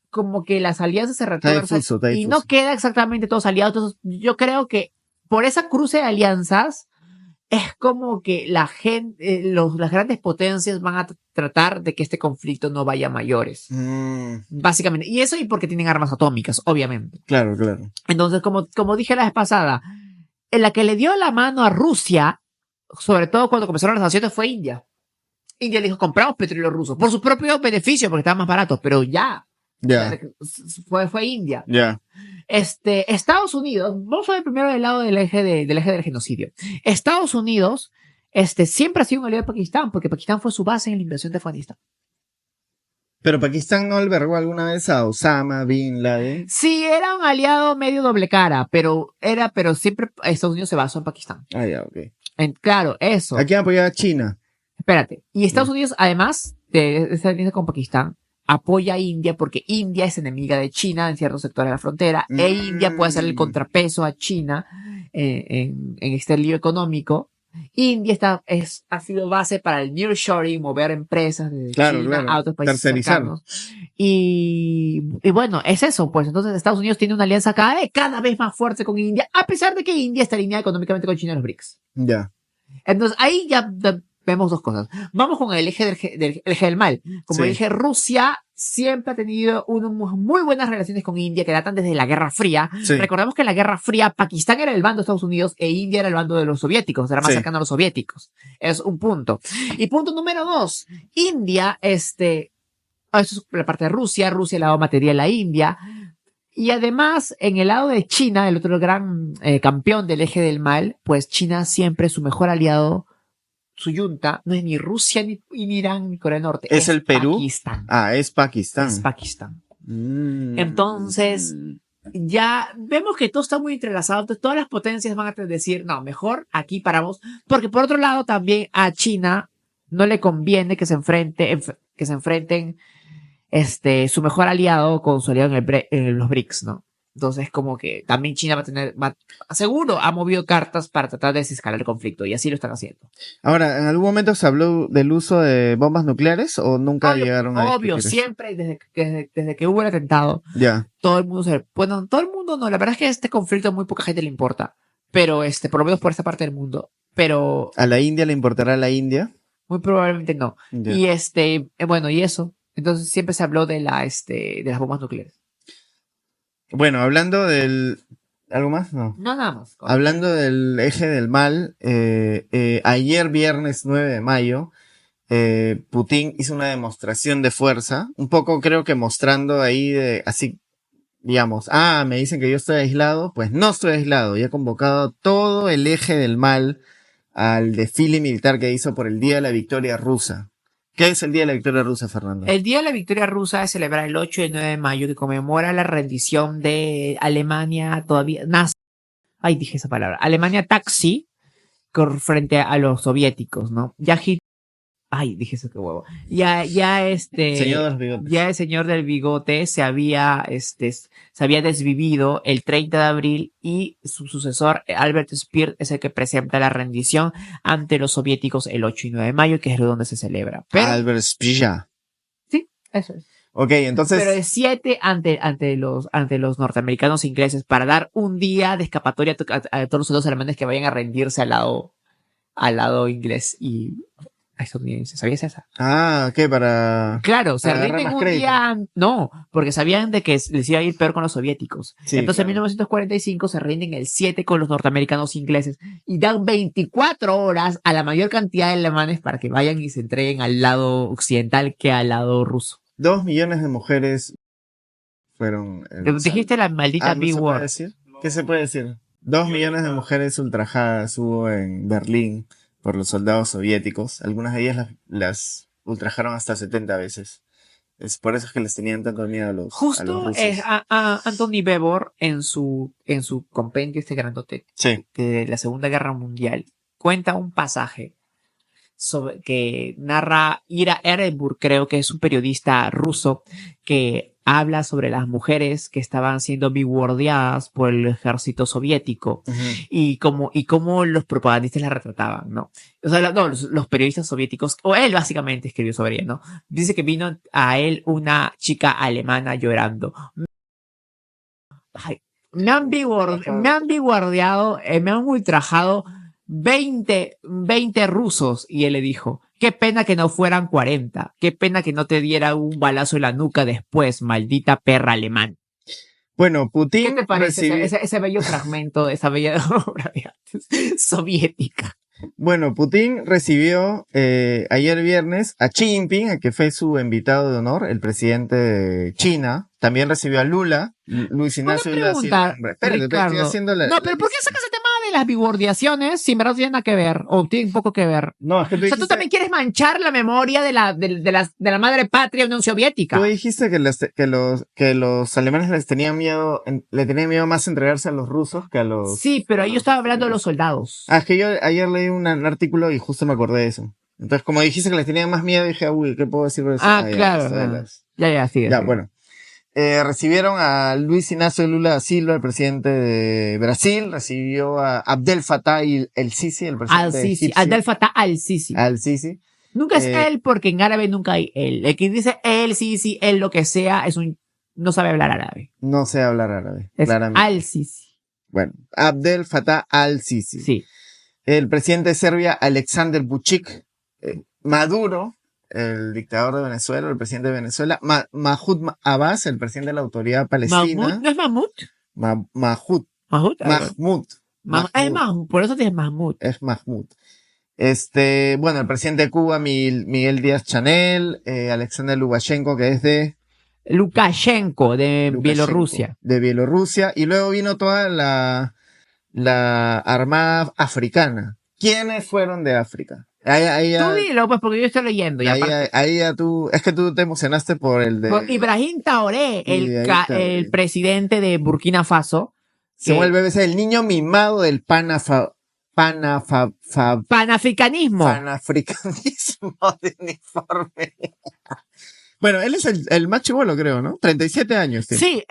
como que las alianzas se retuercen y no queda exactamente todos aliados. Entonces, yo creo que por esa cruce de alianzas es como que las grandes potencias van a tratar de que este conflicto no vaya a mayores. Básicamente. Y eso y porque tienen armas atómicas, obviamente. Claro. Entonces, como dije la vez pasada, en la que le dio la mano a Rusia, sobre todo cuando comenzaron las sanciones, fue India. India le dijo, compramos petróleo ruso, por sus propios beneficios, porque estaban más baratos, pero ya. Fue India. Estados Unidos, vamos a ver primero del lado del eje del genocidio. Estados Unidos, siempre ha sido un aliado de Pakistán, porque Pakistán fue su base en la invasión de Afganistán. ¿Pero Pakistán no albergó alguna vez a Osama Bin Laden? Sí, era un aliado medio doble cara, pero siempre Estados Unidos se basó en Pakistán. Ah, ya, ok. Claro, eso. ¿A quién apoyaba China? Espérate. Y Estados Unidos, además de esta alianza con Pakistán, apoya a India porque India es enemiga de China en ciertos sectores de la frontera e India puede ser el contrapeso a China en este lío económico. India ha sido base para el nearshoring, mover empresas de China a otros países cercanos. Y bueno, es eso, pues entonces Estados Unidos tiene una alianza cada vez más fuerte con India, a pesar de que India está alineada económicamente con China en los BRICS. Ya. Entonces ahí ya vemos dos cosas. Vamos con el eje del mal. Como dije, Rusia siempre ha tenido muy buenas relaciones con India que datan desde la Guerra Fría. Sí. Recordemos que en la Guerra Fría Pakistán era el bando de Estados Unidos e India era el bando de los soviéticos. Era más cercano a los soviéticos. Es un punto. Y punto número 2. India, eso es la parte de Rusia. Rusia le ha dado material a India. Y además, en el lado de China, el otro gran campeón del eje del mal, pues China siempre es su mejor aliado. Su yunta no es ni Rusia, ni Irán, ni Corea del Norte. ¿Es el Perú? Pakistán. Ah, es Pakistán. Es Pakistán. Entonces, ya vemos que todo está muy entrelazado. Entonces, todas las potencias van a decir, no, mejor aquí paramos. Porque por otro lado, también a China no le conviene que se enfrenten su mejor aliado con su aliado en los BRICS, ¿no? Entonces, como que también China seguro ha movido cartas para tratar de desescalar el conflicto, y así lo están haciendo. Ahora, ¿en algún momento se habló del uso de bombas nucleares o nunca llegaron a Obvio, siempre, desde que hubo el atentado, todo el mundo todo el mundo no, la verdad es que este conflicto a muy poca gente le importa, pero por lo menos por esta parte del mundo, pero... ¿A la India le importará la India? Muy probablemente no. Y bueno, y eso. Entonces siempre se habló de las bombas nucleares. Bueno, hablando del... ¿Algo más? No. No, nada más. Hablando del eje del mal, ayer viernes 9 de mayo, Putin hizo una demostración de fuerza, un poco creo que mostrando ahí así digamos, me dicen que yo estoy aislado, pues no estoy aislado. Y he convocado todo el eje del mal al desfile militar que hizo por el Día de la Victoria Rusa. ¿Qué es el Día de la Victoria Rusa, Fernando? El Día de la Victoria Rusa es celebrar el 8 y el 9 de mayo, que conmemora la rendición de Alemania todavía nazi. Ay, dije esa palabra. Alemania taxi frente a los soviéticos, ¿no? Ay, dije eso, qué huevo. Ya Señor de los bigotes. Ya el señor del bigote se había desvivido el 30 de abril y su sucesor, Albert Speer, es el que presenta la rendición ante los soviéticos el 8 y 9 de mayo, que es donde se celebra. Pero, Albert Speer. sí, eso es. Ok, entonces. Pero el 7 ante los norteamericanos e ingleses para dar un día de escapatoria a todos los soldados alemanes que vayan a rendirse al lado inglés y estadounidense. ¿Sabías esa? ¿Qué? Claro, se rinden un crédito. día. No, porque sabían de que les iba a ir peor con los soviéticos. Sí, entonces, claro. en 1945 se rinden el 7 con los norteamericanos e ingleses y dan 24 horas a la mayor cantidad de alemanes para que vayan y se entreguen al lado occidental que al lado ruso. 2 millones de mujeres fueron. Dijiste la maldita ¿no Big se puede Word. decir? ¿Qué se puede decir? 2 millones de mujeres ultrajadas hubo en Berlín por los soldados soviéticos. Algunas de ellas las ultrajaron hasta 70 veces. Es por eso que les tenían tanto miedo a los Justo rusos. a Anthony Beevor en su compendio grandote de la Segunda Guerra Mundial cuenta un pasaje que narra Ira Ehrenburg, creo que es un periodista ruso que habla sobre las mujeres que estaban siendo bigwordeadas por el ejército soviético y cómo los propagandistas las retrataban, ¿no? O sea, los periodistas soviéticos, o él básicamente escribió sobre ella, ¿no? Dice que vino a él una chica alemana llorando. Ay, me han bigwordeado, me han ultrajado 20 rusos, y él le dijo, qué pena que no fueran 40, qué pena que no te diera un balazo en la nuca después, maldita perra alemán. Bueno, Putin. ¿Qué te parece ese bello fragmento de esa bella obra soviética? Bueno, Putin recibió ayer viernes a Xi Jinping, a que fue su invitado de honor, el presidente de China. También recibió a Luis Ignacio Lula da Silva. Espérate, estoy haciendo No, pero ¿por qué sacas el tema de las bigordiaciones si en verdad tiene nada que ver? O tiene poco que ver. No, es que tú también quieres manchar la memoria de la madre patria Unión Soviética. Tú dijiste que los alemanes le tenían miedo más a entregarse a los rusos que a los... Sí, pero yo estaba hablando de los soldados. Es que yo ayer leí un artículo y justo me acordé de eso. Entonces, como dijiste que les tenían más miedo, dije, uy, ¿qué puedo decir de eso? Claro. Ya, sigue. Bueno. Recibieron a Luis Ignacio Lula da Silva, el presidente de Brasil. Recibió a Abdel Fattah el-Sisi, el presidente egipcio. Abdel Fattah al-Sisi. Al-Sisi. Nunca es él, porque en árabe nunca hay él. El que dice él, Sisi, él, lo que sea, no sabe hablar árabe. No sé hablar árabe. Es al-Sisi. Bueno, Abdel Fattah al-Sisi. Sí. El presidente de Serbia, Aleksandar Vučić. Maduro, el dictador de Venezuela, el presidente de Venezuela. Mahmoud Abbas, el presidente de la Autoridad Palestina. ¿No es Mahmoud? Mahmoud. Por eso tienes Mahmoud. Es Mahmoud. Bueno, el presidente de Cuba, Miguel Díaz-Chanel, Alexander Lukashenko, que es de Bielorrusia. De Bielorrusia. Y luego vino toda la Armada Africana. ¿Quiénes fueron de África? Tú dilo, pues, porque yo estoy leyendo. Es que tú te emocionaste por el de... Por Ibrahim Traoré, el presidente de Burkina Faso. Se vuelve a veces el niño mimado del panafricanismo de uniforme. Bueno, él es el más chibolo, creo, ¿no? 37 años tiene. Sí,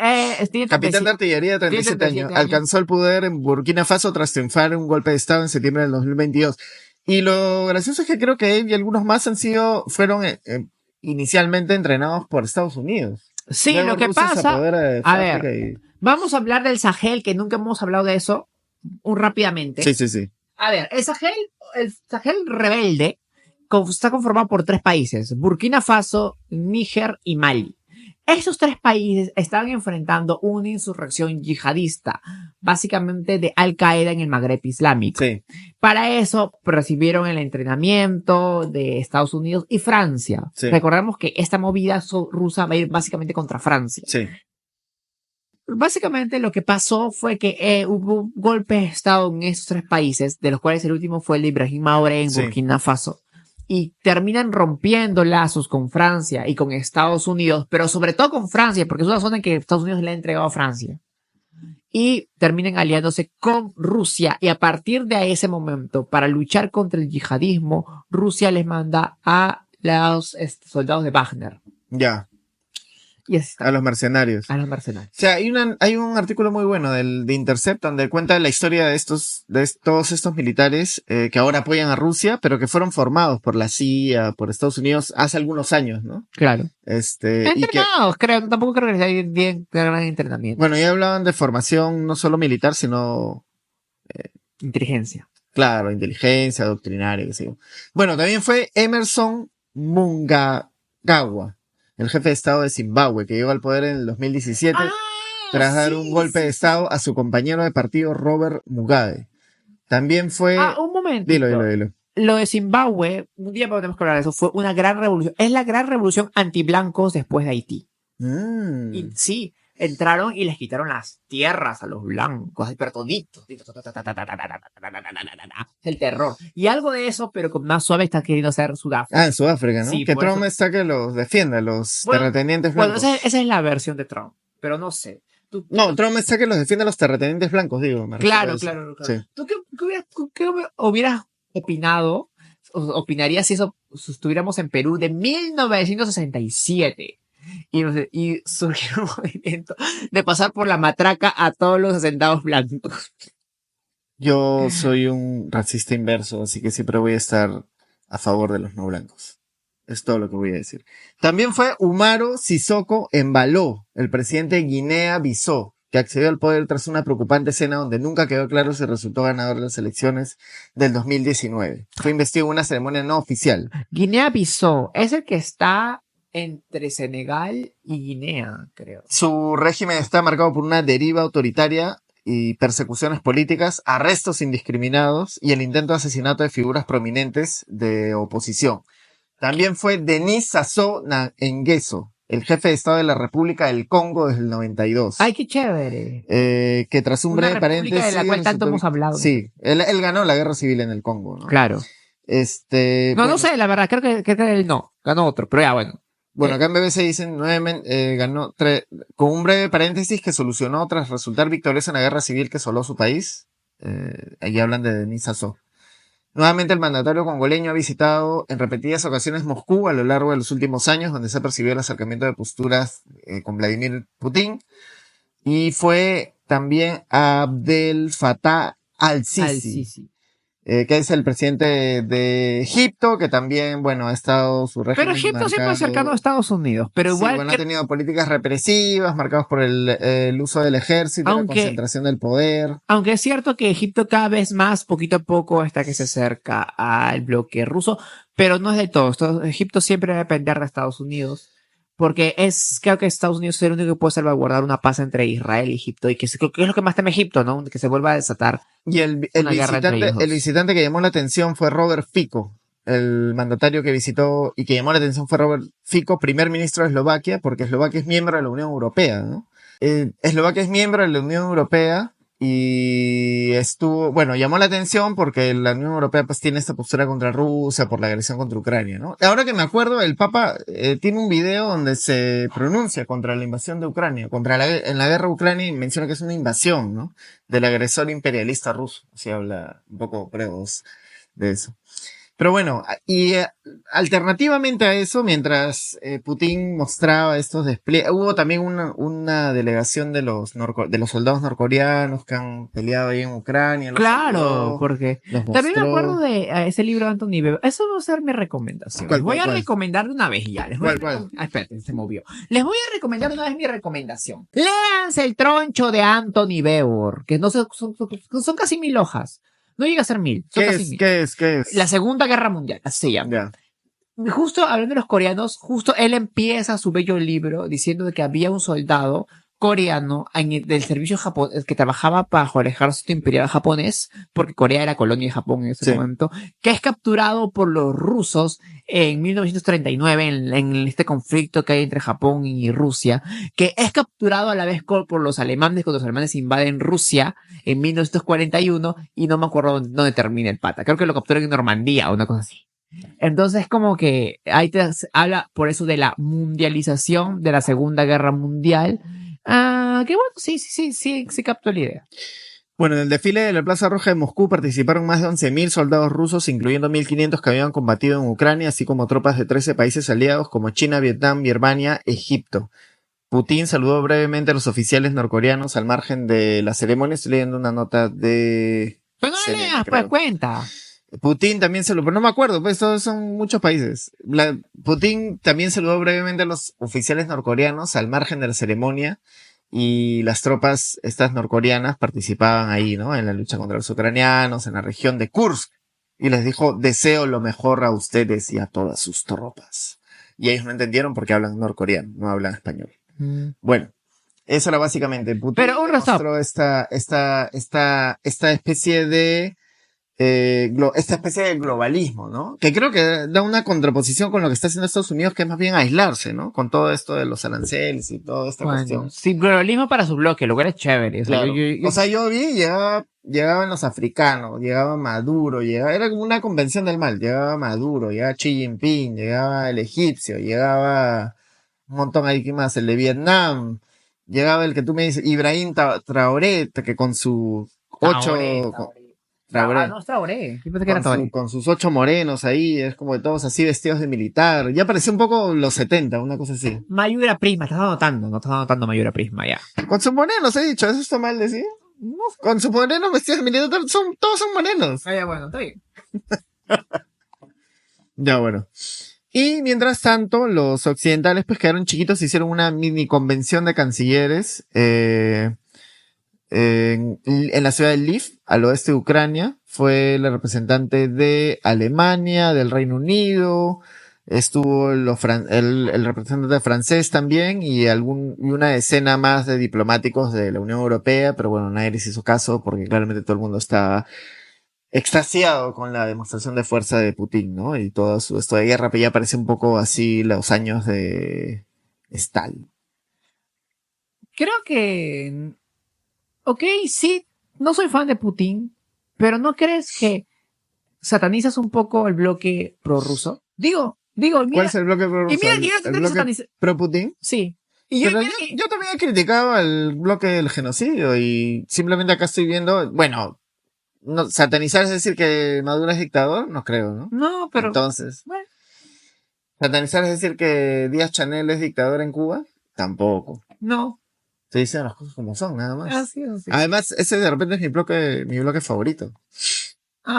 tiene capitán de artillería, 37 años. Alcanzó el poder en Burkina Faso tras triunfar un golpe de estado en septiembre del 2022. Y lo gracioso es que creo que él y algunos más fueron inicialmente entrenados por Estados Unidos. Sí, luego lo que pasa... A ver, vamos a hablar del Sahel, que nunca hemos hablado de eso, rápidamente. Sí. A ver, el Sahel rebelde está conformado por 3 países, Burkina Faso, Níger y Mali. Esos 3 países estaban enfrentando una insurrección yihadista, básicamente de Al-Qaeda en el Magreb Islámico. Sí. Para eso recibieron el entrenamiento de Estados Unidos y Francia. Sí. Recordemos que esta movida rusa va a ir básicamente contra Francia. Sí. básicamente lo que pasó fue que hubo un golpe de estado en esos 3 países, de los cuales el último fue el de Ibrahim Traoré en Burkina Faso, y terminan rompiendo lazos con Francia y con Estados Unidos, pero sobre todo con Francia, porque es una zona en que Estados Unidos le ha entregado a Francia. Y terminan aliándose con Rusia, y a partir de ese momento, para luchar contra el yihadismo, Rusia les manda a los soldados de Wagner. Ya. Y así está. A los mercenarios. A los mercenarios. O sea, hay un artículo muy bueno de Intercept donde cuenta la historia de todos estos militares que ahora apoyan a Rusia, pero que fueron formados por la CIA, por Estados Unidos hace algunos años, ¿no? Claro. Entrenados, creo, tampoco creo que sea bien gran entrenamiento. Bueno, ya hablaban de formación no solo militar, sino inteligencia. Claro, inteligencia, doctrinaria, qué sé yo. Bueno, también fue Emerson Mnangagwa, el jefe de Estado de Zimbabue, que llegó al poder en el 2017 tras dar un golpe de Estado a su compañero de partido Robert Mugabe. También fue... un momento. Dilo. Lo de Zimbabue, un día podemos hablar de eso, fue una gran revolución. Es la gran revolución anti-blancos después de Haití. Y sí, entraron y les quitaron las tierras a los blancos, pero toditos. El terror. Y algo de eso, pero con más suave, está queriendo hacer Sudáfrica. En Sudáfrica, ¿no? Sí, que Trump está que los defienda, los terratenientes blancos. Bueno, esa es la versión de Trump, pero no sé. Trump está que los defiende a los terratenientes blancos, digo. Claro. Sí. ¿Tú qué hubieras opinado, opinarías si estuviéramos en Perú de 1967? Y surgió un movimiento de pasar por la matraca a todos los asentados blancos. Yo soy un racista inverso, así que siempre voy a estar a favor de los no blancos. Es todo lo que voy a decir. También fue Umaro Sissoco Embalo, el presidente de Guinea-Bissau, que accedió al poder tras una preocupante escena donde nunca quedó claro si resultó ganador de las elecciones del 2019. Fue investido en una ceremonia no oficial. Guinea-Bissau es el que está entre Senegal y Guinea, creo. Su régimen está marcado por una deriva autoritaria y persecuciones políticas, arrestos indiscriminados y el intento de asesinato de figuras prominentes de oposición. También fue Denis Sassou Nguesso, el jefe de Estado de la República del Congo desde el 92. ¡Ay, qué chévere! Que tras un breve paréntesis... de la cual tanto hemos hablado. Sí, él ganó la guerra civil en el Congo, ¿no? Claro. No sé, la verdad, creo que él no, ganó otro, pero ya, bueno. Bueno, acá en BBC dicen nuevamente, ganó con un breve paréntesis que solucionó tras resultar victorioso en la guerra civil que asoló su país. Allí hablan de Denis Sassou. Nuevamente el mandatario congoleño ha visitado en repetidas ocasiones Moscú a lo largo de los últimos años, donde se ha percibido el acercamiento de posturas con Vladimir Putin. Y fue también a Abdel Fattah al-Sisi. Que es el presidente de Egipto, que también, bueno, ha estado su régimen. Pero Egipto siempre es cercano a Estados Unidos, pero igual. Sí, bueno, ha tenido políticas represivas, marcadas por el uso del ejército, la concentración del poder. Aunque es cierto que Egipto cada vez más, poquito a poco, hasta que se acerca al bloque ruso, pero no es de todo. Egipto siempre debe depender de Estados Unidos. Porque creo que Estados Unidos es el único que puede salvaguardar una paz entre Israel y Egipto, y creo que es lo que más teme Egipto, ¿no? Que se vuelva a desatar. Y el visitante que llamó la atención fue Robert Fico, el mandatario que visitó y que llamó la atención fue Robert Fico, primer ministro de Eslovaquia, porque Eslovaquia es miembro de la Unión Europea, ¿no? Eslovaquia es miembro de la Unión Europea y llamó la atención porque la Unión Europea pues tiene esta postura contra Rusia por la agresión contra Ucrania, ¿no? Ahora que me acuerdo, el Papa tiene un video donde se pronuncia contra la invasión de Ucrania, en la guerra de Ucrania, y menciona que es una invasión, ¿no? Del agresor imperialista ruso. Así habla un poco Prevost de eso. Pero bueno, y alternativamente a eso, mientras Putin mostraba estos despliegues, hubo también una delegación de los soldados norcoreanos que han peleado ahí en Ucrania. Claro, porque también me acuerdo de ese libro de Anthony Weber. Eso va a ser mi recomendación. Les voy a recomendar de una vez ya. ¿Cuál? Espérate, se movió. Les voy a recomendar de una vez mi recomendación. Léanse El troncho de Anthony Weber, que no son casi 1000 hojas. No llega a ser 1000. ¿Qué es? La Segunda Guerra Mundial, así se llama. Justo hablando de los coreanos, justo él empieza su bello libro diciendo de que había un soldado coreano del servicio japonés que trabajaba bajo el ejército imperial japonés, porque Corea era colonia de Japón en ese momento, que es capturado por los rusos en 1939 en este conflicto que hay entre Japón y Rusia, que es capturado a la vez por los alemanes cuando los alemanes invaden Rusia en 1941 y no me acuerdo dónde termina el pata. Creo que lo capturan en Normandía o una cosa así. Entonces, como que ahí te habla por eso de la mundialización de la Segunda Guerra Mundial. Que bueno, sí captó la idea. Bueno, en el desfile de la Plaza Roja de Moscú participaron más de 11.000 soldados rusos, incluyendo 1.500 que habían combatido en Ucrania, así como tropas de 13 países aliados como China, Vietnam, Birmania, Egipto. Putin saludó brevemente a los oficiales norcoreanos al margen de la ceremonia. Estoy leyendo una nota de... Pero no le leas, pues cuenta. Putin también pero no me acuerdo, pues todos son muchos países. Putin también saludó brevemente a los oficiales norcoreanos al margen de la ceremonia y las tropas estas norcoreanas participaban ahí, ¿no? En la lucha contra los ucranianos, en la región de Kursk. Y les dijo, deseo lo mejor a ustedes y a todas sus tropas. Y ellos no entendieron porque hablan norcoreano, no hablan español. Bueno, eso era básicamente Putin. Pero un mostró esta especie de globalismo, ¿no? Que creo que da una contraposición con lo que está haciendo Estados Unidos, que es más bien aislarse, ¿no? Con todo esto de los aranceles y toda esta cuestión. Sí, globalismo para su bloque, lo cual es chévere. O sea, yo vi, llegaban los africanos, llegaba Maduro, era como una convención del mal, llegaba Maduro, llegaba Xi Jinping, llegaba el egipcio, llegaba un montón ahí, ¿qué más? El de Vietnam, llegaba el que tú me dices, Ibrahim Traoré, que con sus 8... Traoré. No, es Traoré. Yo pensé que era Traoré. Con sus 8 morenos ahí, es como de todos así vestidos de militar. Ya parecía un poco los 70, una cosa así. Mayura Prisma, no estás anotando Mayura Prisma ya. Con sus morenos, he dicho, ¿eso está mal decir? No, con sus morenos vestidos de militar, todos son morenos. Ya, bueno, está bien. Ya, bueno. Y mientras tanto, los occidentales pues quedaron chiquitos, hicieron una mini convención de cancilleres, en la ciudad de Lviv, al oeste de Ucrania. Fue la representante de Alemania, del Reino Unido, estuvo el representante francés también y una decena más de diplomáticos de la Unión Europea, pero bueno, nadie les hizo caso porque claramente todo el mundo estaba extasiado con la demostración de fuerza de Putin, ¿no? Y todo esto de guerra, pero ya parece un poco así los años de Stalin. Creo que... Ok, sí, no soy fan de Putin, pero ¿no crees que satanizas un poco el bloque prorruso? Digo, mira. ¿Cuál es el bloque prorruso? Y mira que yo ¿El bloque pro-Putin? Sí. Yo también he criticado al bloque del genocidio y simplemente acá estoy viendo, bueno, no, satanizar es decir que Maduro es dictador, no creo, ¿no? No, pero... Entonces, bueno. ¿Satanizar es decir que Díaz-Chanel es dictador en Cuba? Tampoco. No. Se dicen las cosas como son, nada más. Así. Además, ese de repente es mi bloque favorito.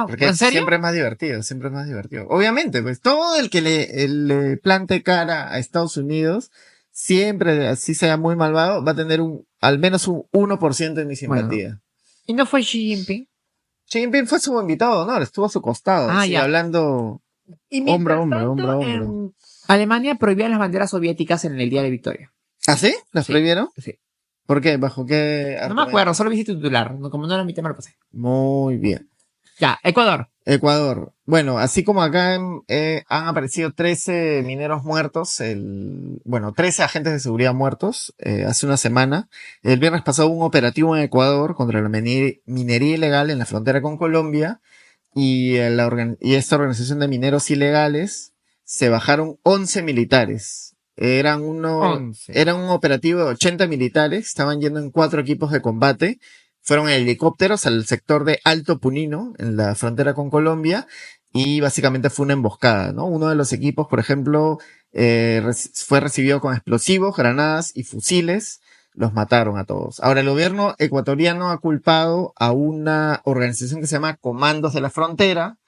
Porque ¿en serio? siempre es más divertido. Obviamente, pues todo el que le plante cara a Estados Unidos, siempre, así sea muy malvado, va a tener al menos un 1% de mi simpatía. Bueno. ¿Y no fue Xi Jinping? Xi Jinping fue su invitado, ¿no? Estuvo a su costado, así, ya. Hablando hombro a hombro. En Alemania prohibían las banderas soviéticas en el Día de Victoria. ¿Ah, sí? ¿Las prohibieron? Sí. ¿Por qué? ¿Bajo qué? No me acuerdo, solo vi titular. Como no era mi tema, lo pasé. Muy bien. Ya, Ecuador. Bueno, así como acá han aparecido 13 mineros muertos, 13 agentes de seguridad muertos hace una semana. El viernes pasado hubo un operativo en Ecuador contra la minería ilegal en la frontera con Colombia y esta organización de mineros ilegales se bajaron 11 militares. Era un operativo de 80 militares, estaban yendo en 4 equipos de combate. Fueron en helicópteros al sector de Alto Punino, en la frontera con Colombia, y básicamente fue una emboscada, ¿no? Uno de los equipos, por ejemplo, fue recibido con explosivos, granadas y fusiles. Los mataron a todos. Ahora, el gobierno ecuatoriano ha culpado a una organización que se llama Comandos de la Frontera.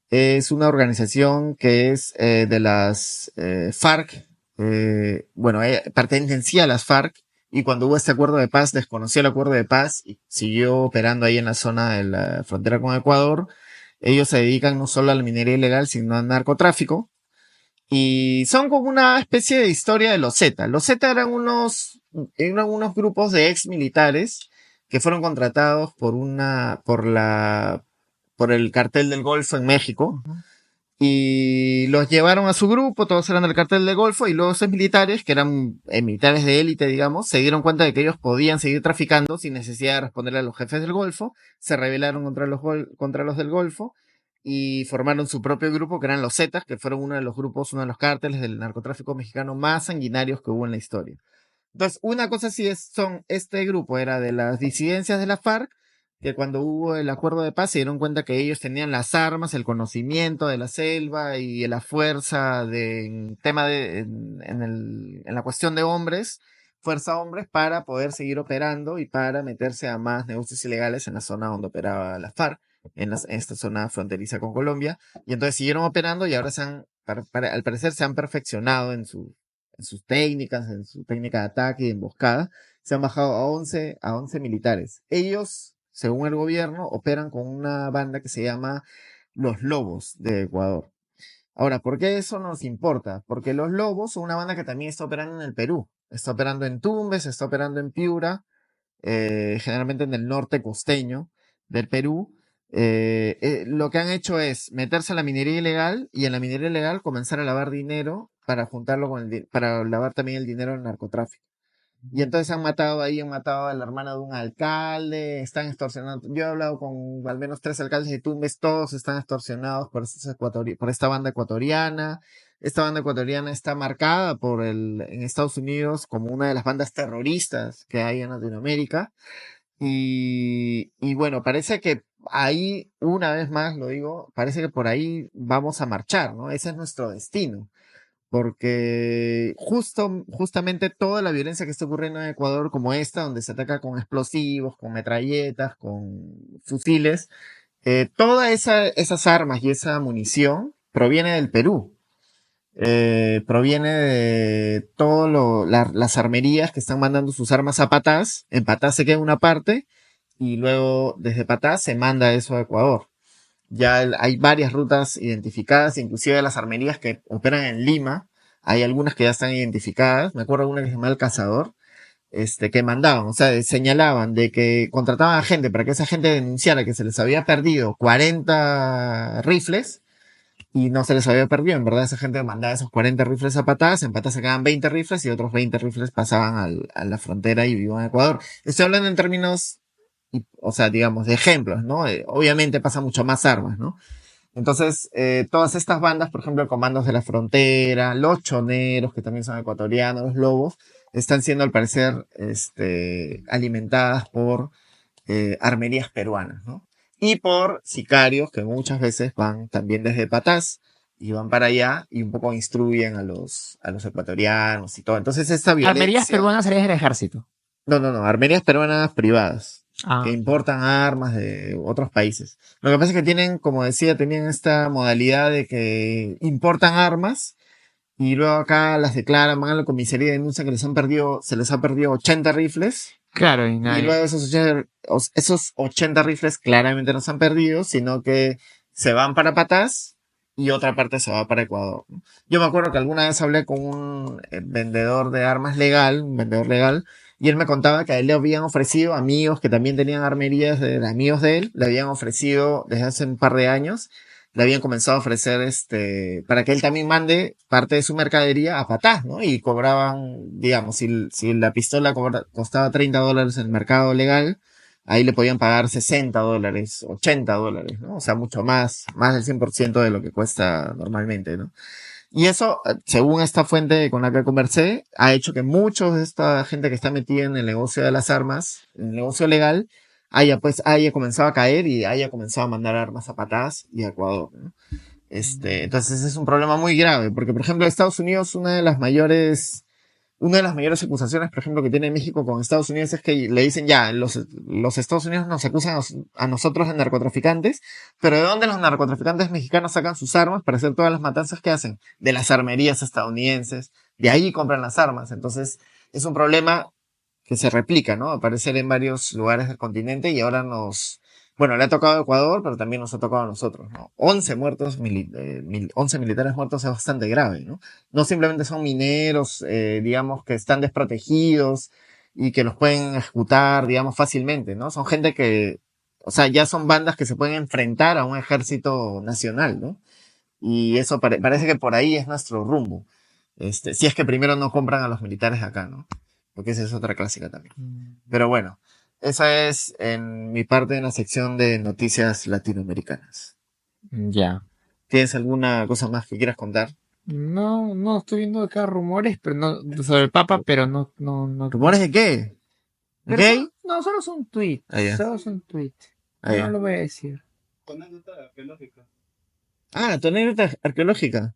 Es una organización que es de las FARC. Pertenecía a las FARC. Y cuando hubo este acuerdo de paz, desconoció el acuerdo de paz y siguió operando ahí en la zona de la frontera con Ecuador. Ellos se dedican no solo a la minería ilegal, sino al narcotráfico. Y son como una especie de historia de los Zetas. Los Zetas eran unos grupos de ex militares que fueron contratados por el cartel del Golfo en México. Ujú. Y los llevaron a su grupo, todos eran del cartel del Golfo, y luego esos militares, que eran militares de élite, digamos, se dieron cuenta de que ellos podían seguir traficando sin necesidad de responderle a los jefes del Golfo, se rebelaron contra los del Golfo, y formaron su propio grupo, que eran los Zetas, que fueron uno de los grupos, uno de los cárteles del narcotráfico mexicano más sanguinarios que hubo en la historia. Entonces, una cosa sí este grupo era de las disidencias de la FARC, que cuando hubo el acuerdo de paz se dieron cuenta que ellos tenían las armas, el conocimiento de la selva y la fuerza en la cuestión de hombres, fuerza hombres para poder seguir operando y para meterse a más negocios ilegales en la zona donde operaba la FARC, en esta zona fronteriza con Colombia. Y entonces siguieron operando y ahora al parecer se han perfeccionado en sus técnicas, en su técnica de ataque y de emboscada. Se han bajado a 11 militares. Ellos, según el gobierno, operan con una banda que se llama Los Lobos de Ecuador. Ahora, ¿por qué eso nos importa? Porque Los Lobos son una banda que también está operando en el Perú. Está operando en Tumbes, está operando en Piura, generalmente en el norte costeño del Perú. Lo que han hecho es meterse a la minería ilegal y en la minería ilegal comenzar a lavar dinero para juntarlo para lavar también el dinero del narcotráfico. Y entonces han matado a la hermana de un alcalde, están extorsionando. Yo he hablado con al menos 3 alcaldes de Tumbes, todos están extorsionados por esta banda ecuatoriana. Esta banda ecuatoriana está marcada en Estados Unidos como una de las bandas terroristas que hay en Latinoamérica. Y bueno, parece que ahí, una vez más lo digo, parece que por ahí vamos a marchar, ¿no? Ese es nuestro destino. Porque justamente toda la violencia que está ocurriendo en Ecuador, como esta, donde se ataca con explosivos, con metralletas, con fusiles, todas esas armas y esa munición proviene del Perú. Proviene de las armerías que están mandando sus armas a Patás. En Patás se queda una parte y luego desde Patás se manda eso a Ecuador. Ya hay varias rutas identificadas, inclusive de las armerías que operan en Lima. Hay algunas que ya están identificadas. Me acuerdo de una que se llama El Cazador, que mandaban, o sea, señalaban de que contrataban a gente para que esa gente denunciara que se les había perdido 40 rifles y no se les había perdido. En verdad, esa gente mandaba esos 40 rifles a Patás, en Patás se quedaban 20 rifles y otros 20 rifles pasaban a la frontera y vivían en Ecuador. Estoy hablando en términos, o sea, digamos, de ejemplos, ¿no? Obviamente pasa mucho más armas, ¿no? Entonces, todas estas bandas, por ejemplo, Comandos de la Frontera, Los Choneros, que también son ecuatorianos, Los Lobos, están siendo al parecer, alimentadas por armerías peruanas, ¿no? Y por sicarios que muchas veces van también desde Patás y van para allá y un poco instruyen a los ecuatorianos y todo. Entonces esta violencia... Armerías peruanas serían el ejército. No, armerías peruanas privadas. Ah. Que importan armas de otros países. Lo que pasa es que tienen, como decía, tenían esta modalidad de que importan armas y luego acá las declaran, van a la comisaría y denuncian que se les ha perdido 80 rifles. Claro, y luego esos 80 rifles claramente no se han perdido, sino que se van para Patás y otra parte se va para Ecuador. Yo me acuerdo que alguna vez hablé con un vendedor de armas legal, un vendedor legal, y él me contaba que a él le habían ofrecido amigos que también tenían armerías de amigos de él, le habían ofrecido desde hace un par de años, le habían comenzado a ofrecer para que él también mande parte de su mercadería a Patás, ¿no? Y cobraban, digamos, si la pistola costaba $30 en el mercado legal, ahí le podían pagar $60, $80, ¿no? O sea, mucho más del 100% de lo que cuesta normalmente, ¿no? Y eso, según esta fuente con la que conversé, ha hecho que muchos de esta gente que está metida en el negocio de las armas, en el negocio legal, haya comenzado a caer y haya comenzado a mandar armas a Patás y a Ecuador, ¿no? Entonces es un problema muy grave, porque por ejemplo Estados Unidos, una de las mayores acusaciones, por ejemplo, que tiene México con Estados Unidos es que le dicen ya, los Estados Unidos nos acusan a nosotros de narcotraficantes, pero ¿de dónde los narcotraficantes mexicanos sacan sus armas para hacer todas las matanzas que hacen? De las armerías estadounidenses, de ahí compran las armas. Entonces es un problema que se replica, ¿no? Aparecer en varios lugares del continente y ahora nos Bueno, le ha tocado a Ecuador, pero también nos ha tocado a nosotros, ¿no? 11 muertos, 11 militares muertos es bastante grave, ¿no? No simplemente son mineros, digamos, que están desprotegidos y que los pueden ejecutar, digamos, fácilmente, ¿no? Son gente que, o sea, ya son bandas que se pueden enfrentar a un ejército nacional, ¿no? Y eso parece que por ahí es nuestro rumbo. Si es que primero no compran a los militares de acá, ¿no? Porque esa es otra clásica también. Pero bueno, esa es en mi parte en la sección de noticias latinoamericanas. Ya. ¿Tienes alguna cosa más que quieras contar? No, estoy viendo acá rumores, pero no, sobre el Papa, pero no. ¿Rumores de qué? ¿Gay? No, solo es un tweet. Solo es un tweet. No lo voy a decir. Con anécdota arqueológica. Tu anécdota arqueológica.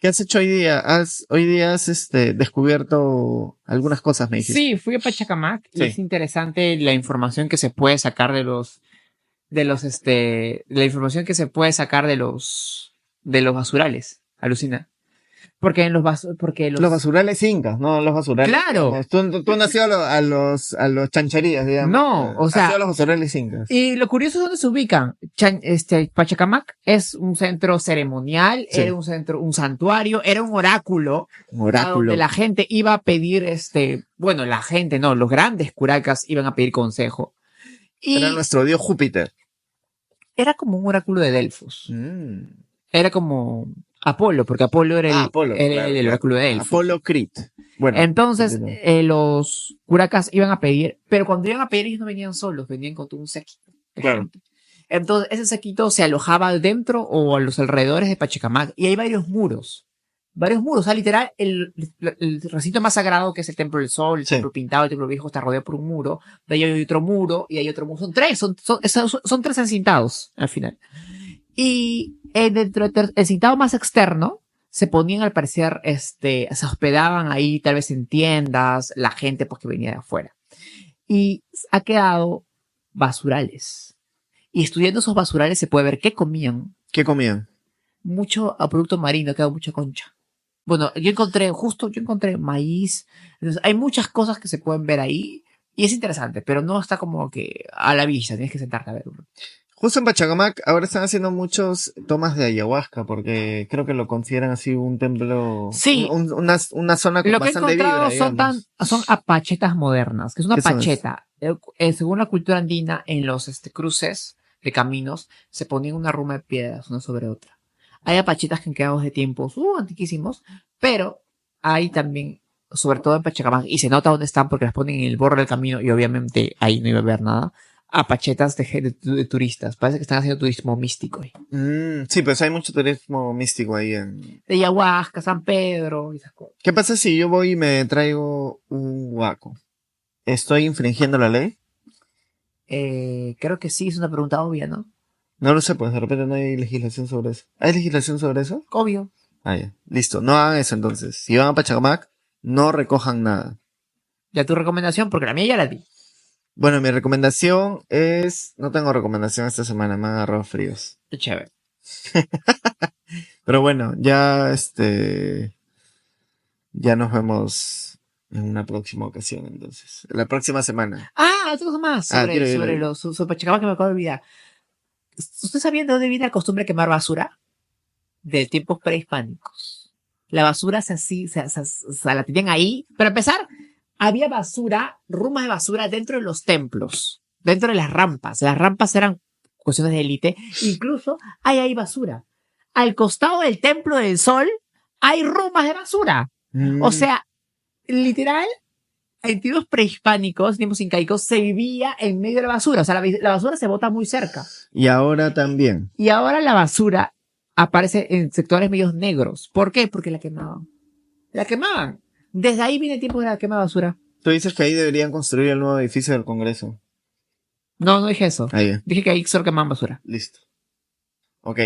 ¿Qué has hecho hoy día? Hoy día has descubierto algunas cosas, me dijiste. Sí, fui a Pachacamac y es interesante la información que se puede sacar la información que se puede sacar de los basurales. Alucina. Porque los basurales incas, no los basurales. Claro. Tú has nacido a los chancherías, digamos. No, o sea. Has sido a los basurales incas. Y lo curioso es dónde se ubican. Pachacamac es un centro ceremonial, era un santuario, era un oráculo. Donde la gente iba a pedir los grandes curacas iban a pedir consejo. Era nuestro dios Júpiter. Era como un oráculo de Delfos. Era como Apolo, porque Apolo era el oráculo de Delfos. Apolo Crit. Bueno, entonces, los curacas iban a pedir, pero cuando iban a pedir ellos no venían solos, venían con todo un séquito. Claro. Entonces, ese séquito se alojaba dentro o a los alrededores de Pachacamac y hay varios muros. O sea, literal, el recinto más sagrado, que es el Templo del Sol, el Templo Pintado, el Templo Viejo, está rodeado por un muro. De ahí hay otro muro y hay otro muro. Son tres, son tres encintados al final. Y dentro del encintado más externo, se ponían al parecer, se hospedaban ahí, tal vez en tiendas, la gente pues que venía de afuera. Y ha quedado basurales. Y estudiando esos basurales se puede ver qué comían. ¿Qué comían? Mucho producto marino, ha quedado mucha concha. Bueno, yo encontré maíz. Entonces, hay muchas cosas que se pueden ver ahí. Y es interesante, pero no está como que a la vista, tienes que sentarte a verlo. Justo en Pachacamac ahora están haciendo muchos tomas de ayahuasca, porque creo que lo consideran así un templo. Sí. Una zona con bastante vibra, son apachetas modernas, que es una apacheta. Según la cultura andina, en los cruces de caminos, se ponían una ruma de piedras una sobre otra. Hay apachetas que han quedado de tiempos antiquísimos, pero hay también, sobre todo en Pachacamac, y se nota dónde están porque las ponen en el borde del camino y obviamente ahí no iba a haber nada. Apachetas de turistas. Parece que están haciendo turismo místico ahí. Sí, pues hay mucho turismo místico ahí. De ayahuasca, San Pedro y esas cosas. ¿Qué pasa si yo voy y me traigo un huaco? ¿Estoy infringiendo la ley? Creo que sí, es una pregunta obvia, ¿no? No lo sé, pues de repente no hay legislación sobre eso. ¿Hay legislación sobre eso? Obvio. Ya. Listo, no hagan eso entonces. Si van a Pachacamac, no recojan nada. Ya tu recomendación, porque la mía ya la di. Bueno, mi recomendación es... No tengo recomendación esta semana, me han agarrado fríos. Qué chévere. Pero bueno, ya ya nos vemos en una próxima ocasión, entonces. La próxima semana. Otra cosa más sobre Pachacamac que me acabo de olvidar. ¿Usted sabía de dónde viene la costumbre de quemar basura? De tiempos prehispánicos. La basura se la tenían ahí. Para empezar, había rumas de basura dentro de los templos, dentro de las rampas. Las rampas eran cuestiones de élite. Incluso hay basura. Al costado del Templo del Sol hay rumas de basura. O sea, literal, en tiempos prehispánicos, tiempos incaicos, se vivía en medio de la basura. O sea, la basura se bota muy cerca. Y ahora también. Y ahora la basura aparece en sectores medios negros. ¿Por qué? Porque la quemaban. La quemaban. Desde ahí viene el tiempo de la quema de basura. Tú dices que ahí deberían construir el nuevo edificio del Congreso. No dije eso. Ahí. Dije que ahí solo quemaban basura. Listo. Ok.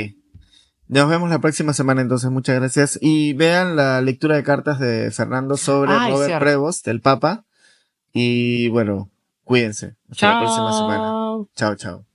Nos vemos la próxima semana entonces, muchas gracias. Y vean la lectura de cartas de Fernando sobre Robert Prevost, el Papa. Y bueno, cuídense. Hasta la próxima semana. Chao, chao.